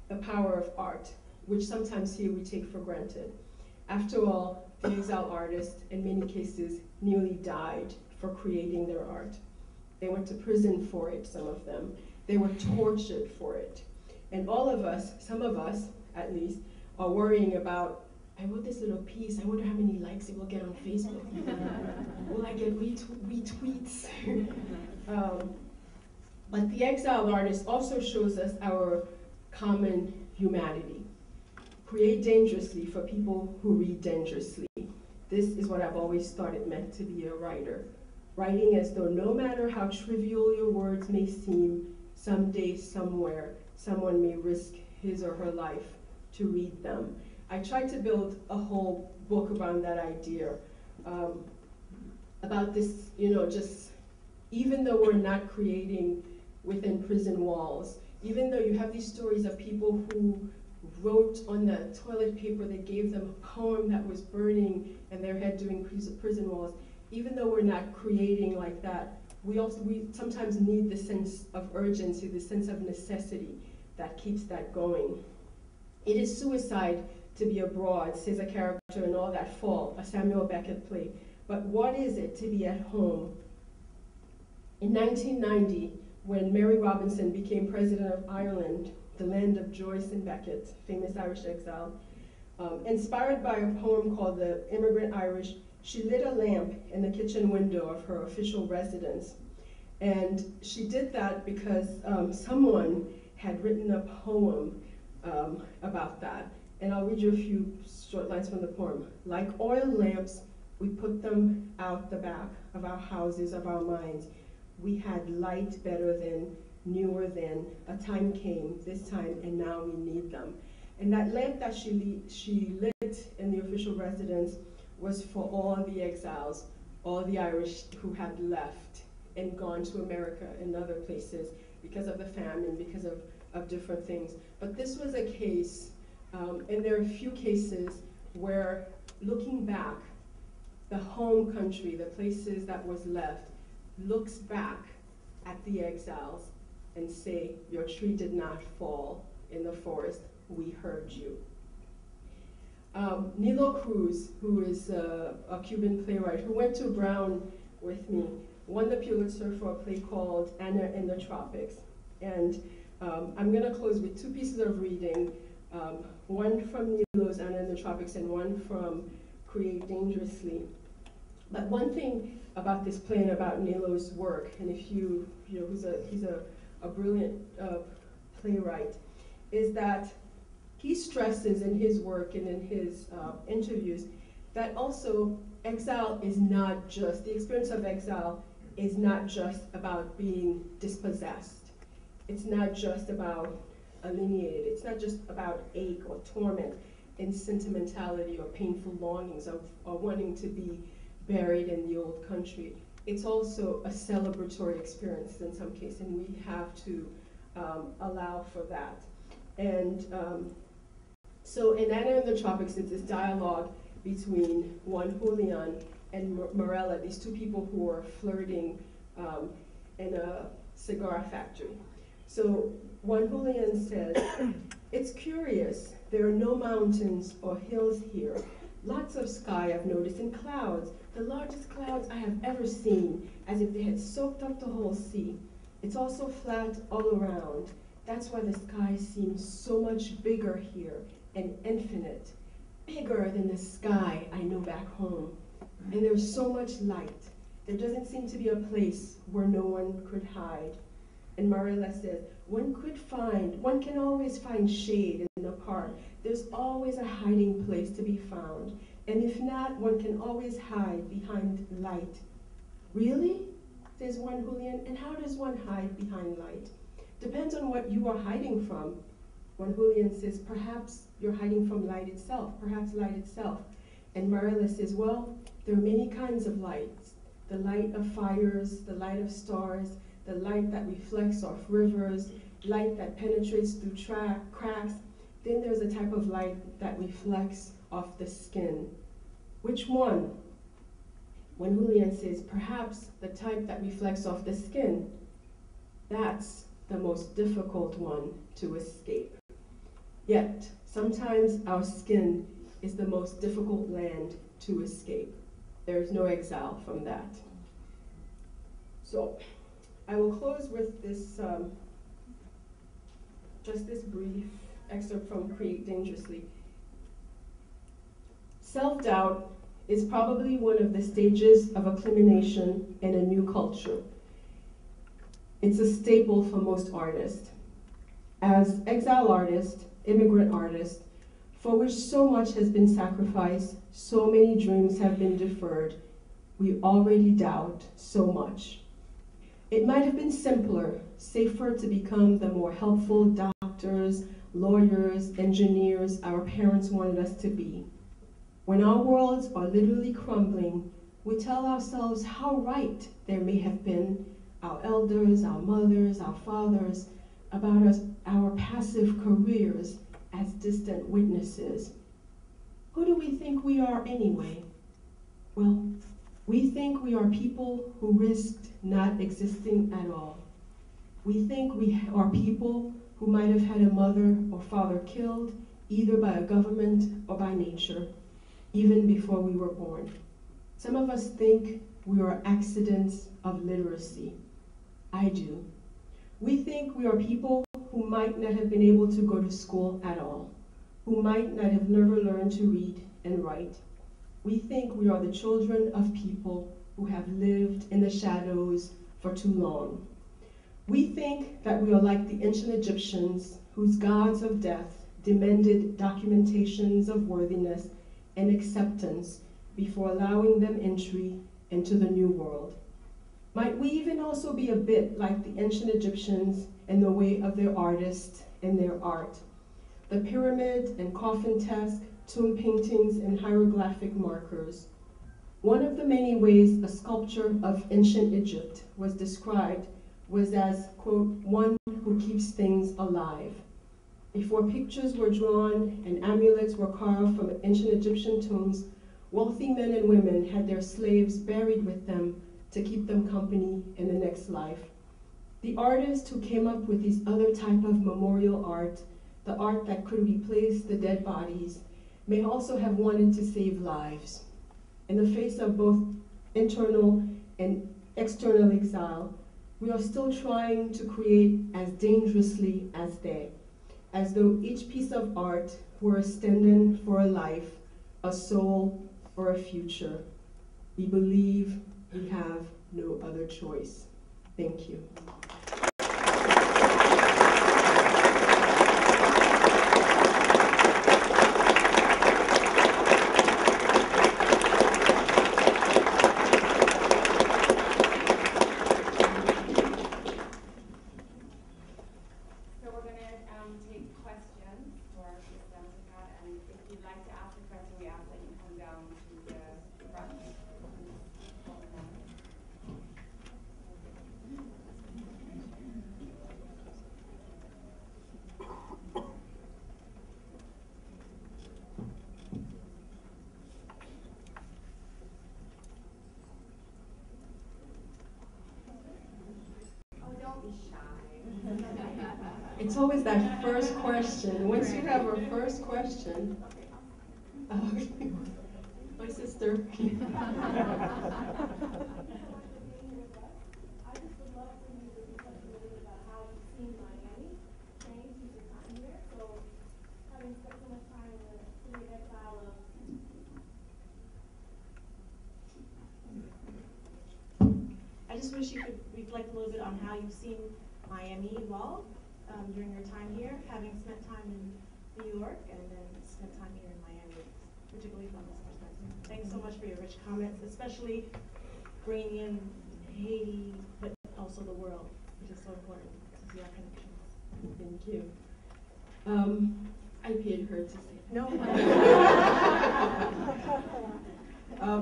the power of art, which sometimes here we take for granted. After all, the exile artist, in many cases, nearly died for creating their art. They went to prison for it, some of them. They were tortured for it. And all of us, some of us at least, are worrying about, I wrote this little piece, I wonder how many likes it will get on Facebook. Will I get retweets? But the exile artist also shows us our common humanity. Create dangerously for people who read dangerously. This is what I've always thought it meant to be a writer. Writing as though no matter how trivial your words may seem, someday, somewhere, someone may risk his or her life to read them. I tried to build a whole book around that idea, about this, just even though we're not creating within prison walls, even though you have these stories of people who wrote on the toilet paper that gave them a poem that was burning in their head during prison walls, even though we're not creating like that, we sometimes need the sense of urgency, the sense of necessity that keeps that going. It is suicide to be abroad, says a character in All That Fall, a Samuel Beckett play. But what is it to be at home? In 1990, when Mary Robinson became president of Ireland, the land of Joyce and Beckett, famous Irish exile, inspired by a poem called The Immigrant Irish, she lit a lamp in the kitchen window of her official residence. And she did that because someone had written a poem about that. And I'll read you a few short lines from the poem. Like oil lamps, we put them out the back of our houses, of our minds. We had light better than, newer than. A time came, this time, and now we need them. And that lamp that she lit in the official residence was for all the exiles, all the Irish who had left and gone to America and other places because of the famine, because of different things. But this was a case, and there are a few cases where, looking back, the home country, the places that was left, looks back at the exiles and say, your tree did not fall in the forest, we heard you. Nilo Cruz, who is a Cuban playwright, who went to Brown with me, won the Pulitzer for a play called Anna in the Tropics. And I'm going to close with two pieces of reading, one from Nilo's Anna in the Tropics and one from Create Dangerously. But one thing about this play and about Nilo's work, and if he's a brilliant playwright, is that he stresses in his work and in his interviews that also exile is not just, the experience of exile is not just about being dispossessed. It's not just about alienated. It's not just about ache or torment and sentimentality or painful longings of wanting to be buried in the old country. It's also a celebratory experience in some cases, and we have to allow for that. And so in Anna in the Tropics, it's this dialogue between Juan Julian and Morella, these two people who are flirting in a cigar factory. So Juan Julian says, it's curious, there are no mountains or hills here. Lots of sky I've noticed, and clouds, the largest clouds I have ever seen, as if they had soaked up the whole sea. It's also flat all around. That's why the sky seems so much bigger here and infinite, bigger than the sky I know back home. And there's so much light. There doesn't seem to be a place where no one could hide. And Marilla says, one can always find shade in the park. There's always a hiding place to be found. And if not, one can always hide behind light. Really? there's one Julian, and how does one hide behind light? Depends on what you are hiding from. One Julian says, perhaps you're hiding from light itself, perhaps light itself. And Marilla says, well, there are many kinds of lights. The light of fires, the light of stars, the light that reflects off rivers, light that penetrates through cracks. Then there's a type of light that reflects off the skin. Which one? When Julian says, perhaps the type that reflects off the skin, that's the most difficult one to escape. Yet, sometimes our skin is the most difficult land to escape. There is no exile from that. So, I will close with this, just this brief excerpt from Create Dangerously. Self-doubt is probably one of the stages of acclimation in a new culture. It's a staple for most artists. As exile artists, immigrant artists, for which so much has been sacrificed, so many dreams have been deferred, we already doubt so much. It might have been simpler, safer to become the more helpful doctors, lawyers, engineers our parents wanted us to be. When our worlds are literally crumbling, we tell ourselves how right there may have been, our elders, our mothers, our fathers, about us, our passive careers as distant witnesses. Who do we think we are anyway? Well, we think we are people who risked not existing at all. We think we are people who might have had a mother or father killed, either by a government or by nature, even before we were born. Some of us think we are accidents of literacy. I do. We think we are people who might not have been able to go to school at all, who might not have never learned to read and write. We think we are the children of people who have lived in the shadows for too long. We think that we are like the ancient Egyptians whose gods of death demanded documentations of worthiness and acceptance before allowing them entry into the new world. Might we even also be a bit like the ancient Egyptians in the way of their artists and their art? The pyramid and coffin-esque tomb paintings and hieroglyphic markers. One of the many ways a sculpture of ancient Egypt was described was as, quote, one who keeps things alive. Before pictures were drawn and amulets were carved from ancient Egyptian tombs, wealthy men and women had their slaves buried with them to keep them company in the next life. The artist who came up with these other type of memorial art, the art that could replace the dead bodies, may also have wanted to save lives. In the face of both internal and external exile, we are still trying to create as dangerously as they, as though each piece of art were a stand-in for a life, a soul, or a future. We believe we have no other choice. Thank you. It's always that first question. Once you have a first question, my sister. I just wish you could reflect a little bit on how you've seen Miami evolve during your time here, having spent time in New York and then spent time here in Miami, particularly from this perspective. Thanks so much for your rich comments, especially bringing in Haiti, but also the world, which is so important to see our connections. Thank you. I paid her to say. No.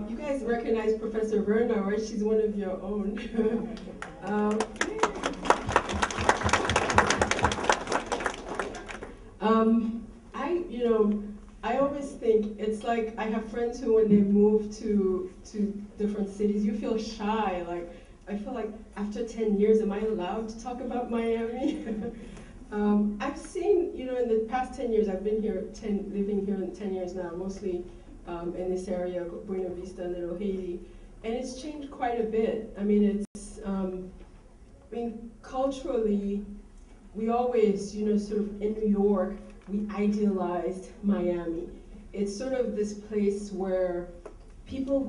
You guys recognize Professor Verna, right? She's one of your own. I always think it's like I have friends who, when they move to different cities, you feel shy. Like I feel like after 10 years, am I allowed to talk about Miami? I've seen, in the past 10 years, I've been here, living here in 10 years now, mostly in this area, Buena Vista, Little Haiti, and it's changed quite a bit. I mean, culturally, we always, sort of in New York, we idealized Miami. It's sort of this place where people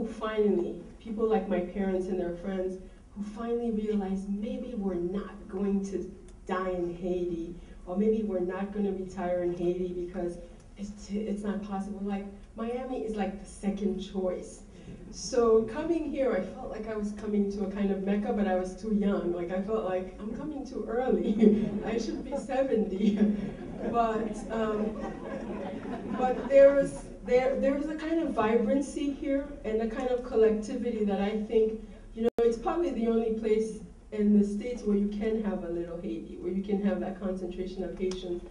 like my parents and their friends, who finally realized maybe we're not going to die in Haiti, or maybe we're not going to retire in Haiti because it's not possible. Like, Miami is like the second choice. So coming here, I felt like I was coming to a kind of Mecca, but I was too young. Like, I felt like I'm coming too early. I should be 70. But there's a kind of vibrancy here and a kind of collectivity that I think, it's probably the only place in the States where you can have a little Haiti, where you can have that concentration of Haitians.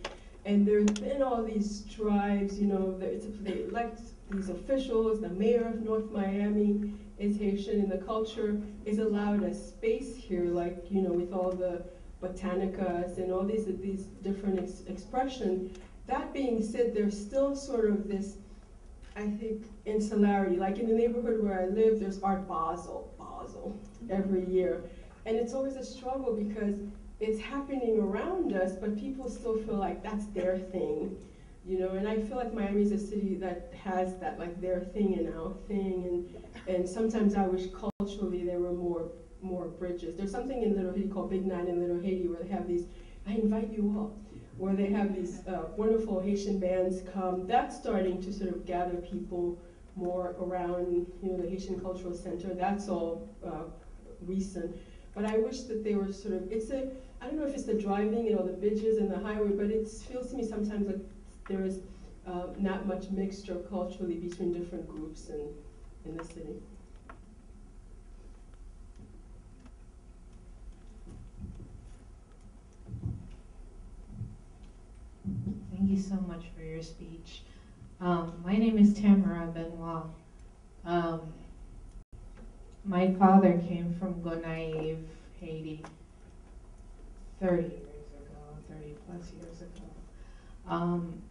And there's been all these drives, they elect these officials. The mayor of North Miami is Haitian, and the culture is allowed a space here, like, with all the botanicas and all these different expressions. That being said, there's still sort of this, I think, insularity. Like in the neighborhood where I live, there's Art Basel every year. And it's always a struggle because it's happening around us, but people still feel like that's their thing, and I feel like Miami is a city that has that, like, their thing and our thing, and sometimes I wish culturally there were more bridges. There's something in Little Haiti called Big Night in Little Haiti where they have these, I invite you all, where they have these wonderful Haitian bands come. That's starting to sort of gather people more around, the Haitian Cultural Center. That's all recent. But I wish that they were sort of, I don't know if it's the driving and all the bridges and the highway, but it feels to me sometimes like there is not much mixture culturally between different groups in the city. Thank you so much for your speech. My name is Tamara Benoit. My father came from Gonaïve, Haiti, 30 plus years ago.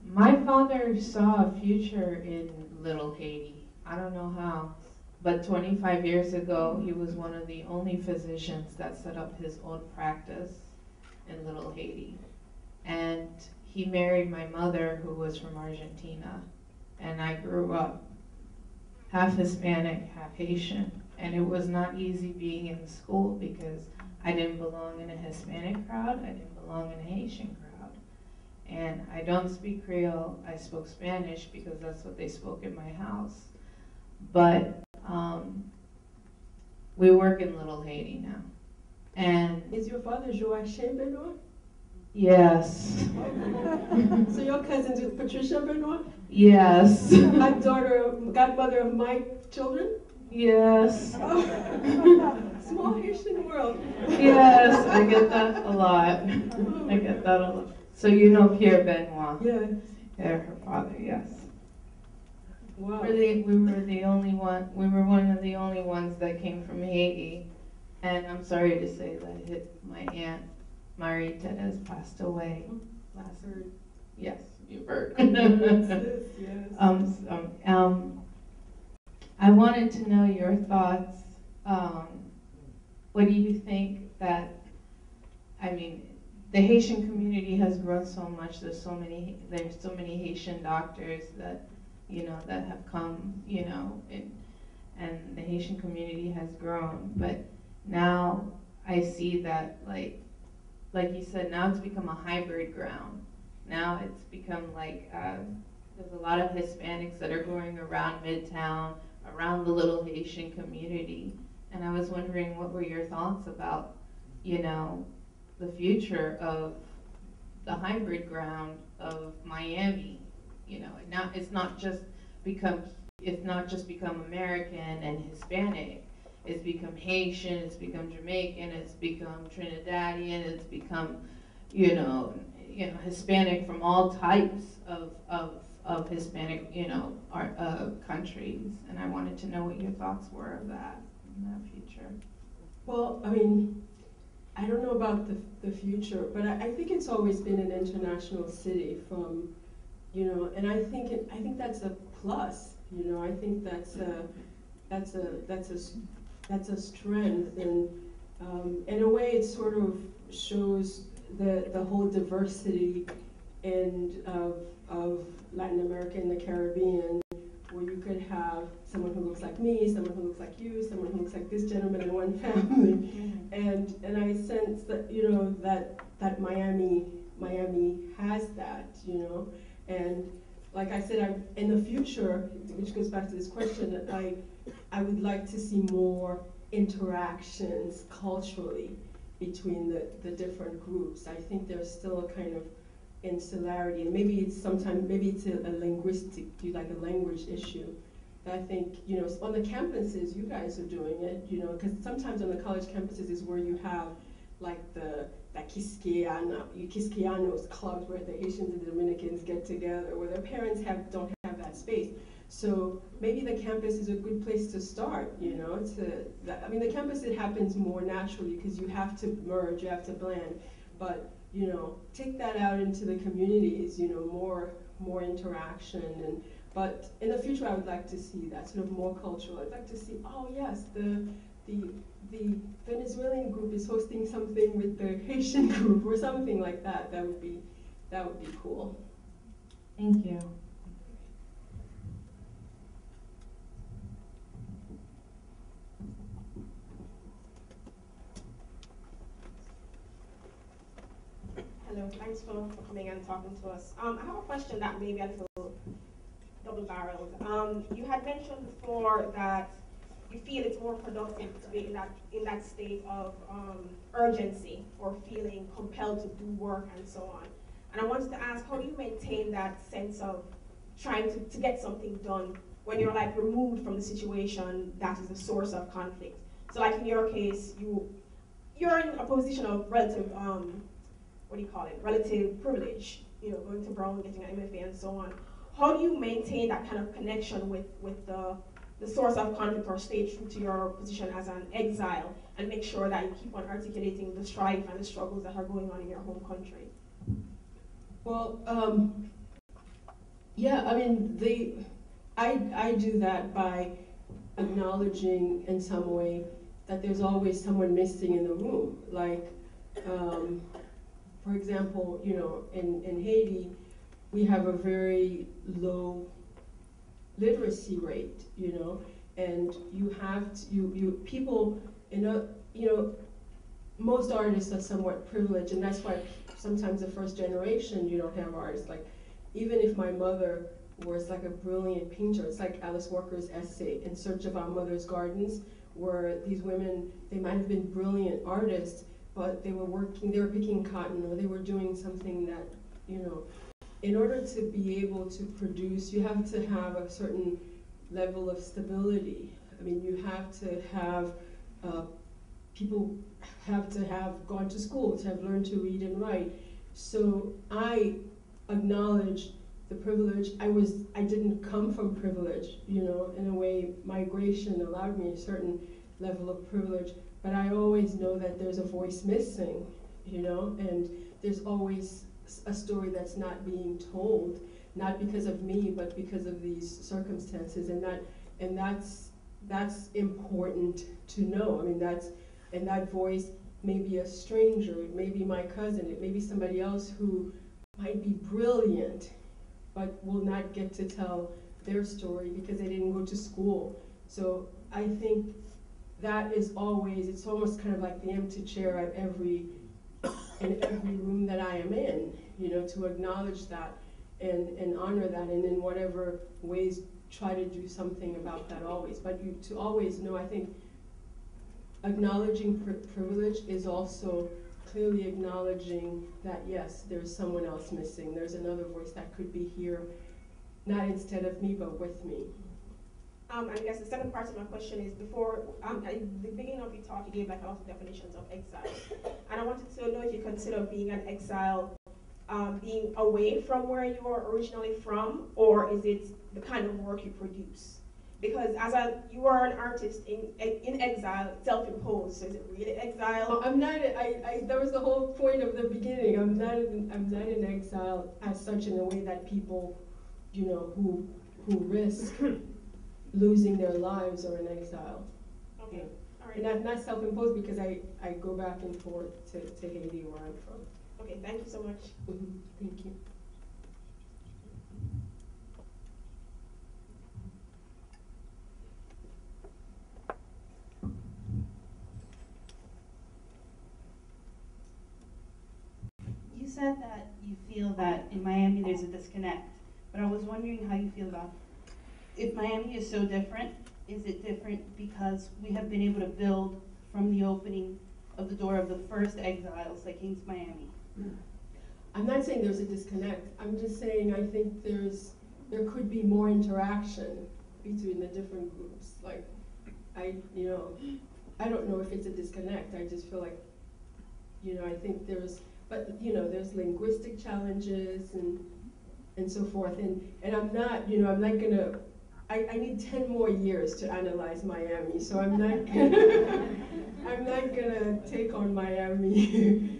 My father saw a future in Little Haiti. I don't know how, but 25 years ago, he was one of the only physicians that set up his own practice in Little Haiti. And he married my mother, who was from Argentina. And I grew up half Hispanic, half Haitian. And it was not easy being in school because I didn't belong in a Hispanic crowd, I didn't belong in a Haitian crowd. And I don't speak Creole, I spoke Spanish because that's what they spoke in my house. But we work in Little Haiti now. And is your father Joachim Benoit? Yes. So you're cousins with Patricia Benoit? Yes. Godmother of my children? Yes. Oh. Small Haitian world. Yes, I get that a lot. I get that a lot. So you know Pierre Benoit? Yeah. Yeah, her father, yes. Wow. We were the only one. We were one of the only ones that came from Haiti, and I'm sorry to say that my aunt Marita has passed away last year. Yes, you've heard. Yes. I wanted to know your thoughts. What do you think that, the Haitian community has grown so much. There's so many Haitian doctors that, that have come, and the Haitian community has grown. But now I see that, like you said, now it's become a hybrid ground. Now it's become like, there's a lot of Hispanics that are going around Midtown, around the little Haitian community, And I was wondering, what were your thoughts about, you know, the future of the hybrid ground of Miami? You know, now it's not just become American and Hispanic. It's become Haitian, it's become Jamaican, it's become Trinidadian, it's become, Hispanic from all types of Hispanic, countries. And I wanted to know what your thoughts were of that in the future. Well, I mean, I don't know about the future, but I think it's always been an international city from, and I think that's a plus. I think that's a strength, and in a way, it sort of shows the whole diversity of Latin America and the Caribbean, where you could have someone who looks like me, someone who looks like you, someone who looks like this gentleman in one family, and I sense that that Miami has that, and like I said, in the future, which goes back to this question, I would like to see more interactions culturally between the different groups. I think there's still a kind of insularity, and maybe it's a linguistic, like a language issue. But I think, on the campuses, you guys are doing it, because sometimes on the college campuses is where you have like the Quisqueyanos clubs where the Haitians and the Dominicans get together, where their parents don't have that space. So maybe the campus is a good place to start, the campus, it happens more naturally because you have to merge, you have to blend, but, take that out into the communities, more interaction, but in the future I would like to see that sort of more cultural. I'd like to see, oh yes, the Venezuelan group is hosting something with the Haitian group or something like that. That would be cool. Thank you. Hello, thanks for coming and talking to us. I have a question that maybe I feel double-barreled. You had mentioned before that you feel it's more productive to be in that state of urgency or feeling compelled to do work and so on. And I wanted to ask, how do you maintain that sense of trying to get something done when you're like removed from the situation that is the source of conflict? So like in your case, you're in a position of relative, relative privilege, going to Brown, getting an MFA and so on. How do you maintain that kind of connection with the source of conflict, or stay true to your position as an exile and make sure that you keep on articulating the strife and the struggles that are going on in your home country? Well, yeah, I mean, I do that by acknowledging in some way that there's always someone missing in the room. Like, for example, in Haiti, we have a very low literacy rate, and you have to, people, most artists are somewhat privileged, and that's why sometimes the first generation, you don't have artists. Like, even if my mother was like a brilliant painter, it's like Alice Walker's essay, In Search of Our Mother's Gardens, where these women, they might have been brilliant artists, but they were picking cotton, or they were doing something that, in order to be able to produce, you have to have a certain level of stability. I mean, you have to have, people have to have gone to school, to have learned to read and write. So I acknowledge the privilege. I didn't come from privilege, in a way, migration allowed me a certain level of privilege, but I always know that there's a voice missing, and there's always a story that's not being told, not because of me, but because of these circumstances, and that's important to know. I mean, and that voice may be a stranger, it may be my cousin, it may be somebody else who might be brilliant, but will not get to tell their story because they didn't go to school. So I think that is always, it's almost kind of like the empty chair at in every room that I am in, to acknowledge that and honor that, and in whatever ways try to do something about that always. But to always know, I think acknowledging privilege is also clearly acknowledging that, yes, there's someone else missing. There's another voice that could be here, not instead of me, but with me. I guess the second part of my question is, before, at the beginning of your talk, you gave like a lot of definitions of exile. And I wanted to know if you consider being an exile being away from where you were originally from, or is it the kind of work you produce? Because you are an artist in exile, self-imposed, so is it really exile? Oh, I'm not, that was the whole point of the beginning. I'm not in exile as such, in a way that people, you know, who risk losing their lives are in exile. Okay, Yeah. all right. And not self-imposed, because I go back and forth to Haiti, where I'm from. Okay, thank you so much. Thank you. You said that you feel that in Miami there's a disconnect, but I was wondering how you feel about, if Miami is so different, is it different because we have been able to build from the opening of the door of the first exiles that came to Miami? I'm not saying there's a disconnect. I'm just saying I think there could be more interaction between the different groups. Like, I don't know if it's a disconnect. I just feel like, I think there's linguistic challenges and so forth. And I'm not gonna, I need 10 more years to analyze Miami, so I'm not gonna take on Miami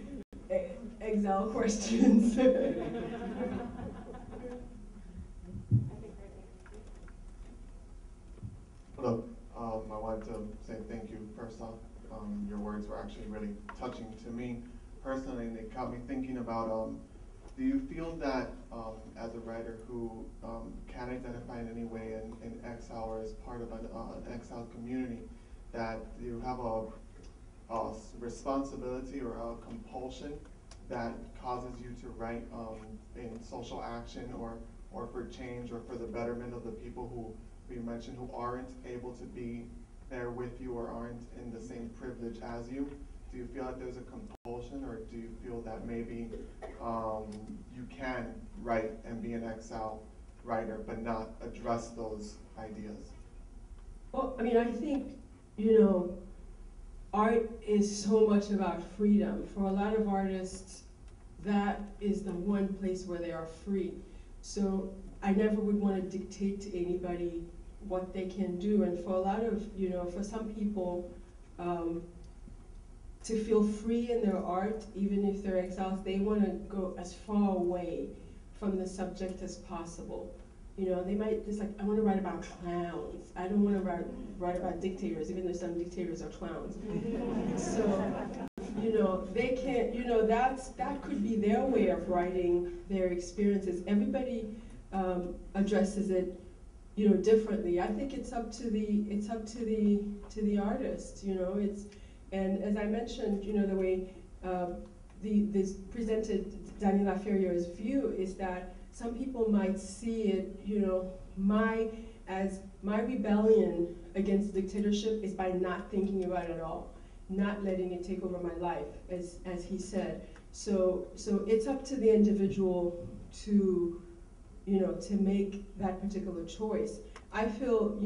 exile questions. Hello, I wanted to say thank you first off. Your words were actually really touching to me personally, and it got me thinking about, do you feel that as a writer who can identify in any way in exile or as part of an exile community, that you have a responsibility or a compulsion that causes you to write in social action or for change or for the betterment of the people who you mentioned who aren't able to be there with you or aren't in the same privilege as you? Do you feel like there's a compulsion, or do you feel that maybe you can write and be an exile writer but not address those ideas? Well, I mean, I think, art is so much about freedom. For a lot of artists, that is the one place where they are free. So I never would want to dictate to anybody what they can do. And for a lot of, for some people, to feel free in their art, even if they're exiles, they want to go as far away from the subject as possible. They might just I want to write about clowns. I don't want to write about dictators, even though some dictators are clowns. So, they can't, that could be their way of writing their experiences. Everybody addresses it, differently. I think it's up to the artist, and as I mentioned, the way this presented Daniela Ferrier's view is that some people might see it, my rebellion against dictatorship is by not thinking about it at all, not letting it take over my life, as he said. So it's up to the individual to make that particular choice. I feel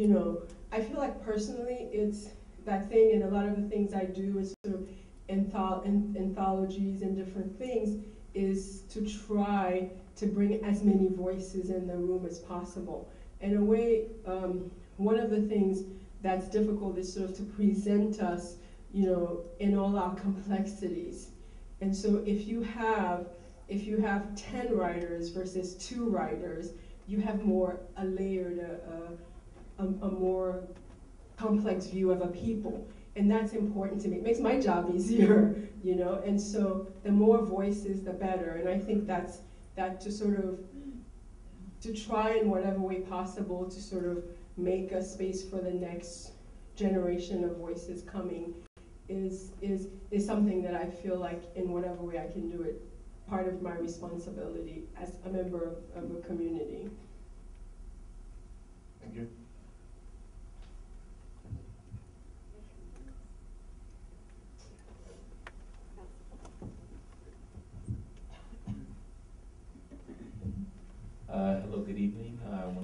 like personally it's that thing, and a lot of the things I do is sort of anthologies and different things, is to try to bring as many voices in the room as possible. In a way, one of the things that's difficult is sort of to present us, in all our complexities. And so if you have 10 writers versus 2 writers, you have a layered, a more complex view of a people. And that's important to me. It makes my job easier, and so the more voices, the better. And I think that to try in whatever way possible to sort of make a space for the next generation of voices coming is something that I feel like in whatever way I can do it, part of my responsibility as a member of a community. Thank you.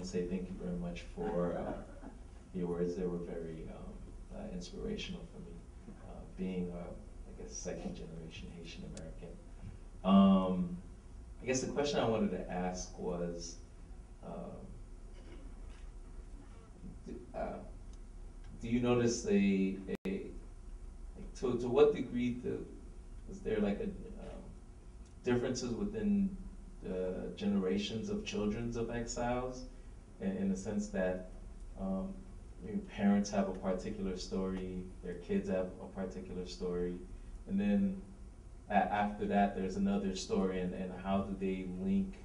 want to say thank you very much for your words. They were very inspirational for me, being I guess second generation Haitian American. I guess the question I wanted to ask was, do you notice to what degree is there like differences within generations of children of exiles, in the sense that parents have a particular story, their kids have a particular story, and then after that there's another story, and how do they link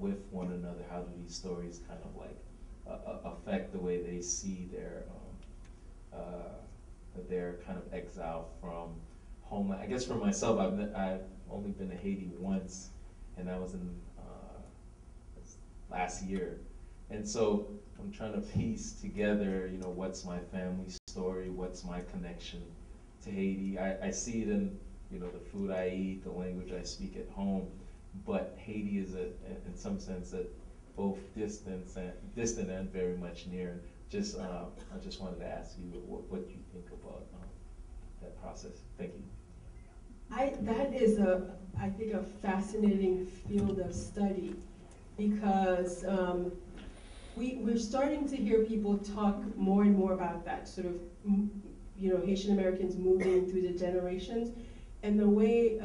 with one another? How do these stories kind of like affect the way they see their kind of exile from homeland? I guess for myself, I've only been to Haiti once, and that was in last year. And so I'm trying to piece together, what's my family story, what's my connection to Haiti. I see it in, the food I eat, the language I speak at home, but Haiti is in some sense both distant and very much near. I just wanted to ask you what you think about that process. Thank you. That is I think a fascinating field of study, because we're starting to hear people talk more and more about that sort of, Haitian Americans moving through the generations, and the way,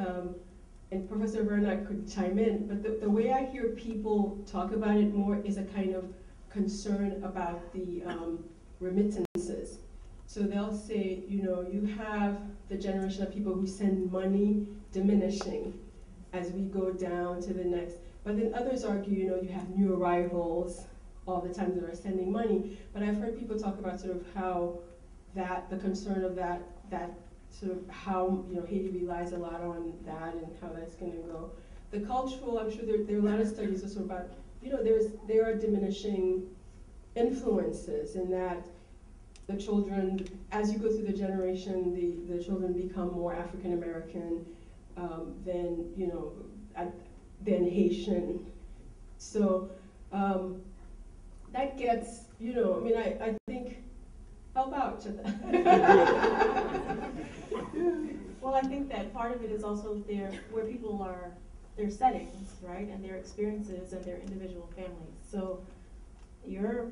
and Professor Verna could chime in, but the way I hear people talk about it more is a kind of concern about the remittances. So they'll say, you have the generation of people who send money diminishing as we go down to the next. But then others argue, you have new arrivals all the time that are sending money. But I've heard people talk about sort of how the concern of that sort of how, Haiti relies a lot on that and how that's going to go. The cultural, I'm sure there are a lot of studies also about, there are diminishing influences in that the children, as you go through the generation, the children become more African American than Haitian. So that gets, I think, help out. Well, I think that part of it is also where people are, their settings, right, and their experiences and their individual families. So your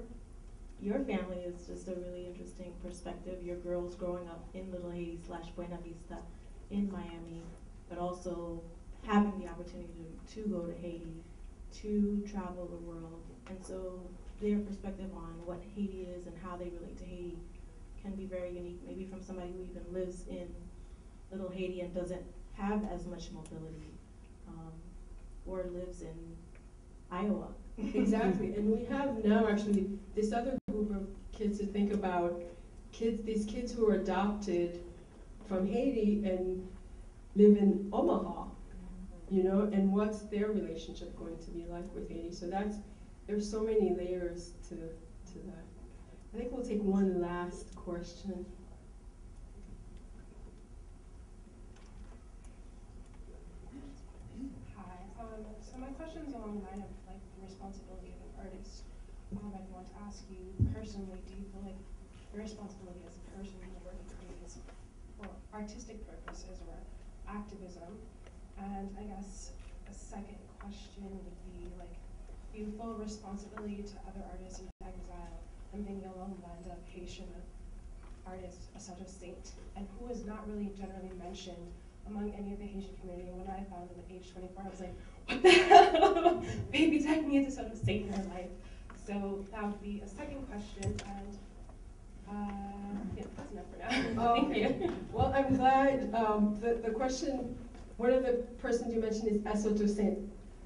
family is just a really interesting perspective. Your girls growing up in Little Haiti / Buena Vista in Miami, but also having the opportunity to go to Haiti, to travel the world. And so their perspective on what Haiti is and how they relate to Haiti can be very unique, maybe from somebody who even lives in Little Haiti and doesn't have as much mobility, or lives in Iowa. Exactly, and we have now actually this other group of kids to think about, these kids who are adopted from Haiti and live in Omaha, and what's their relationship going to be like with Haiti? So there's so many layers to that. I think we'll take one last question. So my question's along the line of like the responsibility of an artist. I want to ask you personally, do you feel like your responsibility as a person in the work you create is for artistic purposes or activism? And I guess a second question would be like, do you feel responsibility to other artists in exile? I'm thinking along the lines of Haitian artists such as Saint, and who is not really generally mentioned among any of the Haitian community. And when I found him at age 24, I was like, what the hell? Maybe tag me into some Saint in her life. So that would be a second question, and yeah, that's enough for now. Thank you. Well, I'm glad the question, one of the persons you mentioned is Asoto Saint.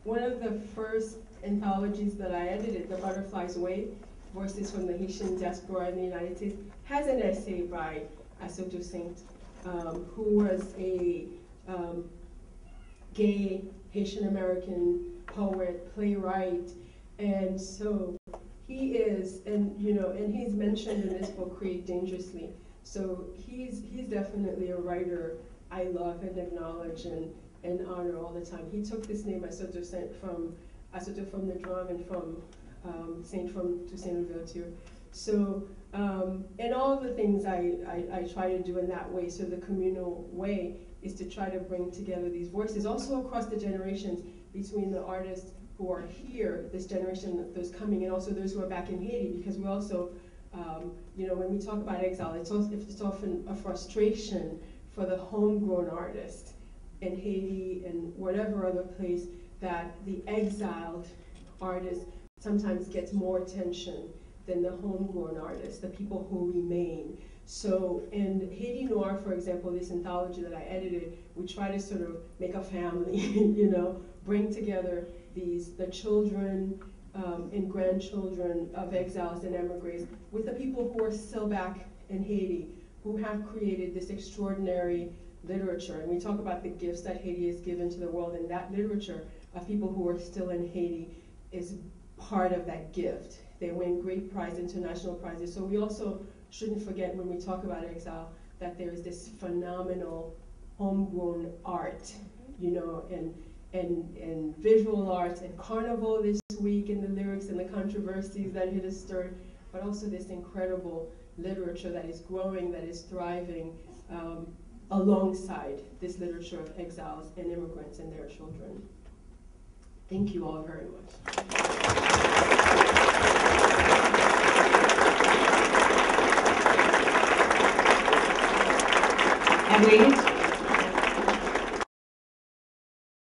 One of the first anthologies that I edited, The Butterfly's Way, Voices from the Haitian Diaspora in the United States, has an essay by Asoto Saint, who was a gay Haitian American poet, playwright, and so he is, and he's mentioned in this book, Create Dangerously. So he's definitely a writer I love and acknowledge and honor all the time. He took this name Asoto Saint from Asoto from the drum and from Saint from Toussaint Louverture. So, and all the things I try to do in that way, so the communal way is to try to bring together these voices, also across the generations, between the artists who are here, this generation, those coming, and also those who are back in Haiti, because we also, you know, when we talk about exile, it's often a frustration for the homegrown artist in Haiti and whatever other place, that the exiled artist sometimes gets more attention than the homegrown artists, the people who remain. So in Haiti Noir, for example, this anthology that I edited, we try to sort of make a family, you know, bring together the children and grandchildren of exiles and emigres with the people who are still back in Haiti, who have created this extraordinary literature. And we talk about the gifts that Haiti has given to the world, and that literature of people who are still in Haiti is part of that gift. They win great prize, international prizes. So we also shouldn't forget, when we talk about exile, that there is this phenomenal homegrown art, you know, and visual arts and carnival this week, and the lyrics and the controversies that it has stirred, but also this incredible literature that is growing, that is thriving alongside this literature of exiles and immigrants and their children. Thank you all very much. And ladies,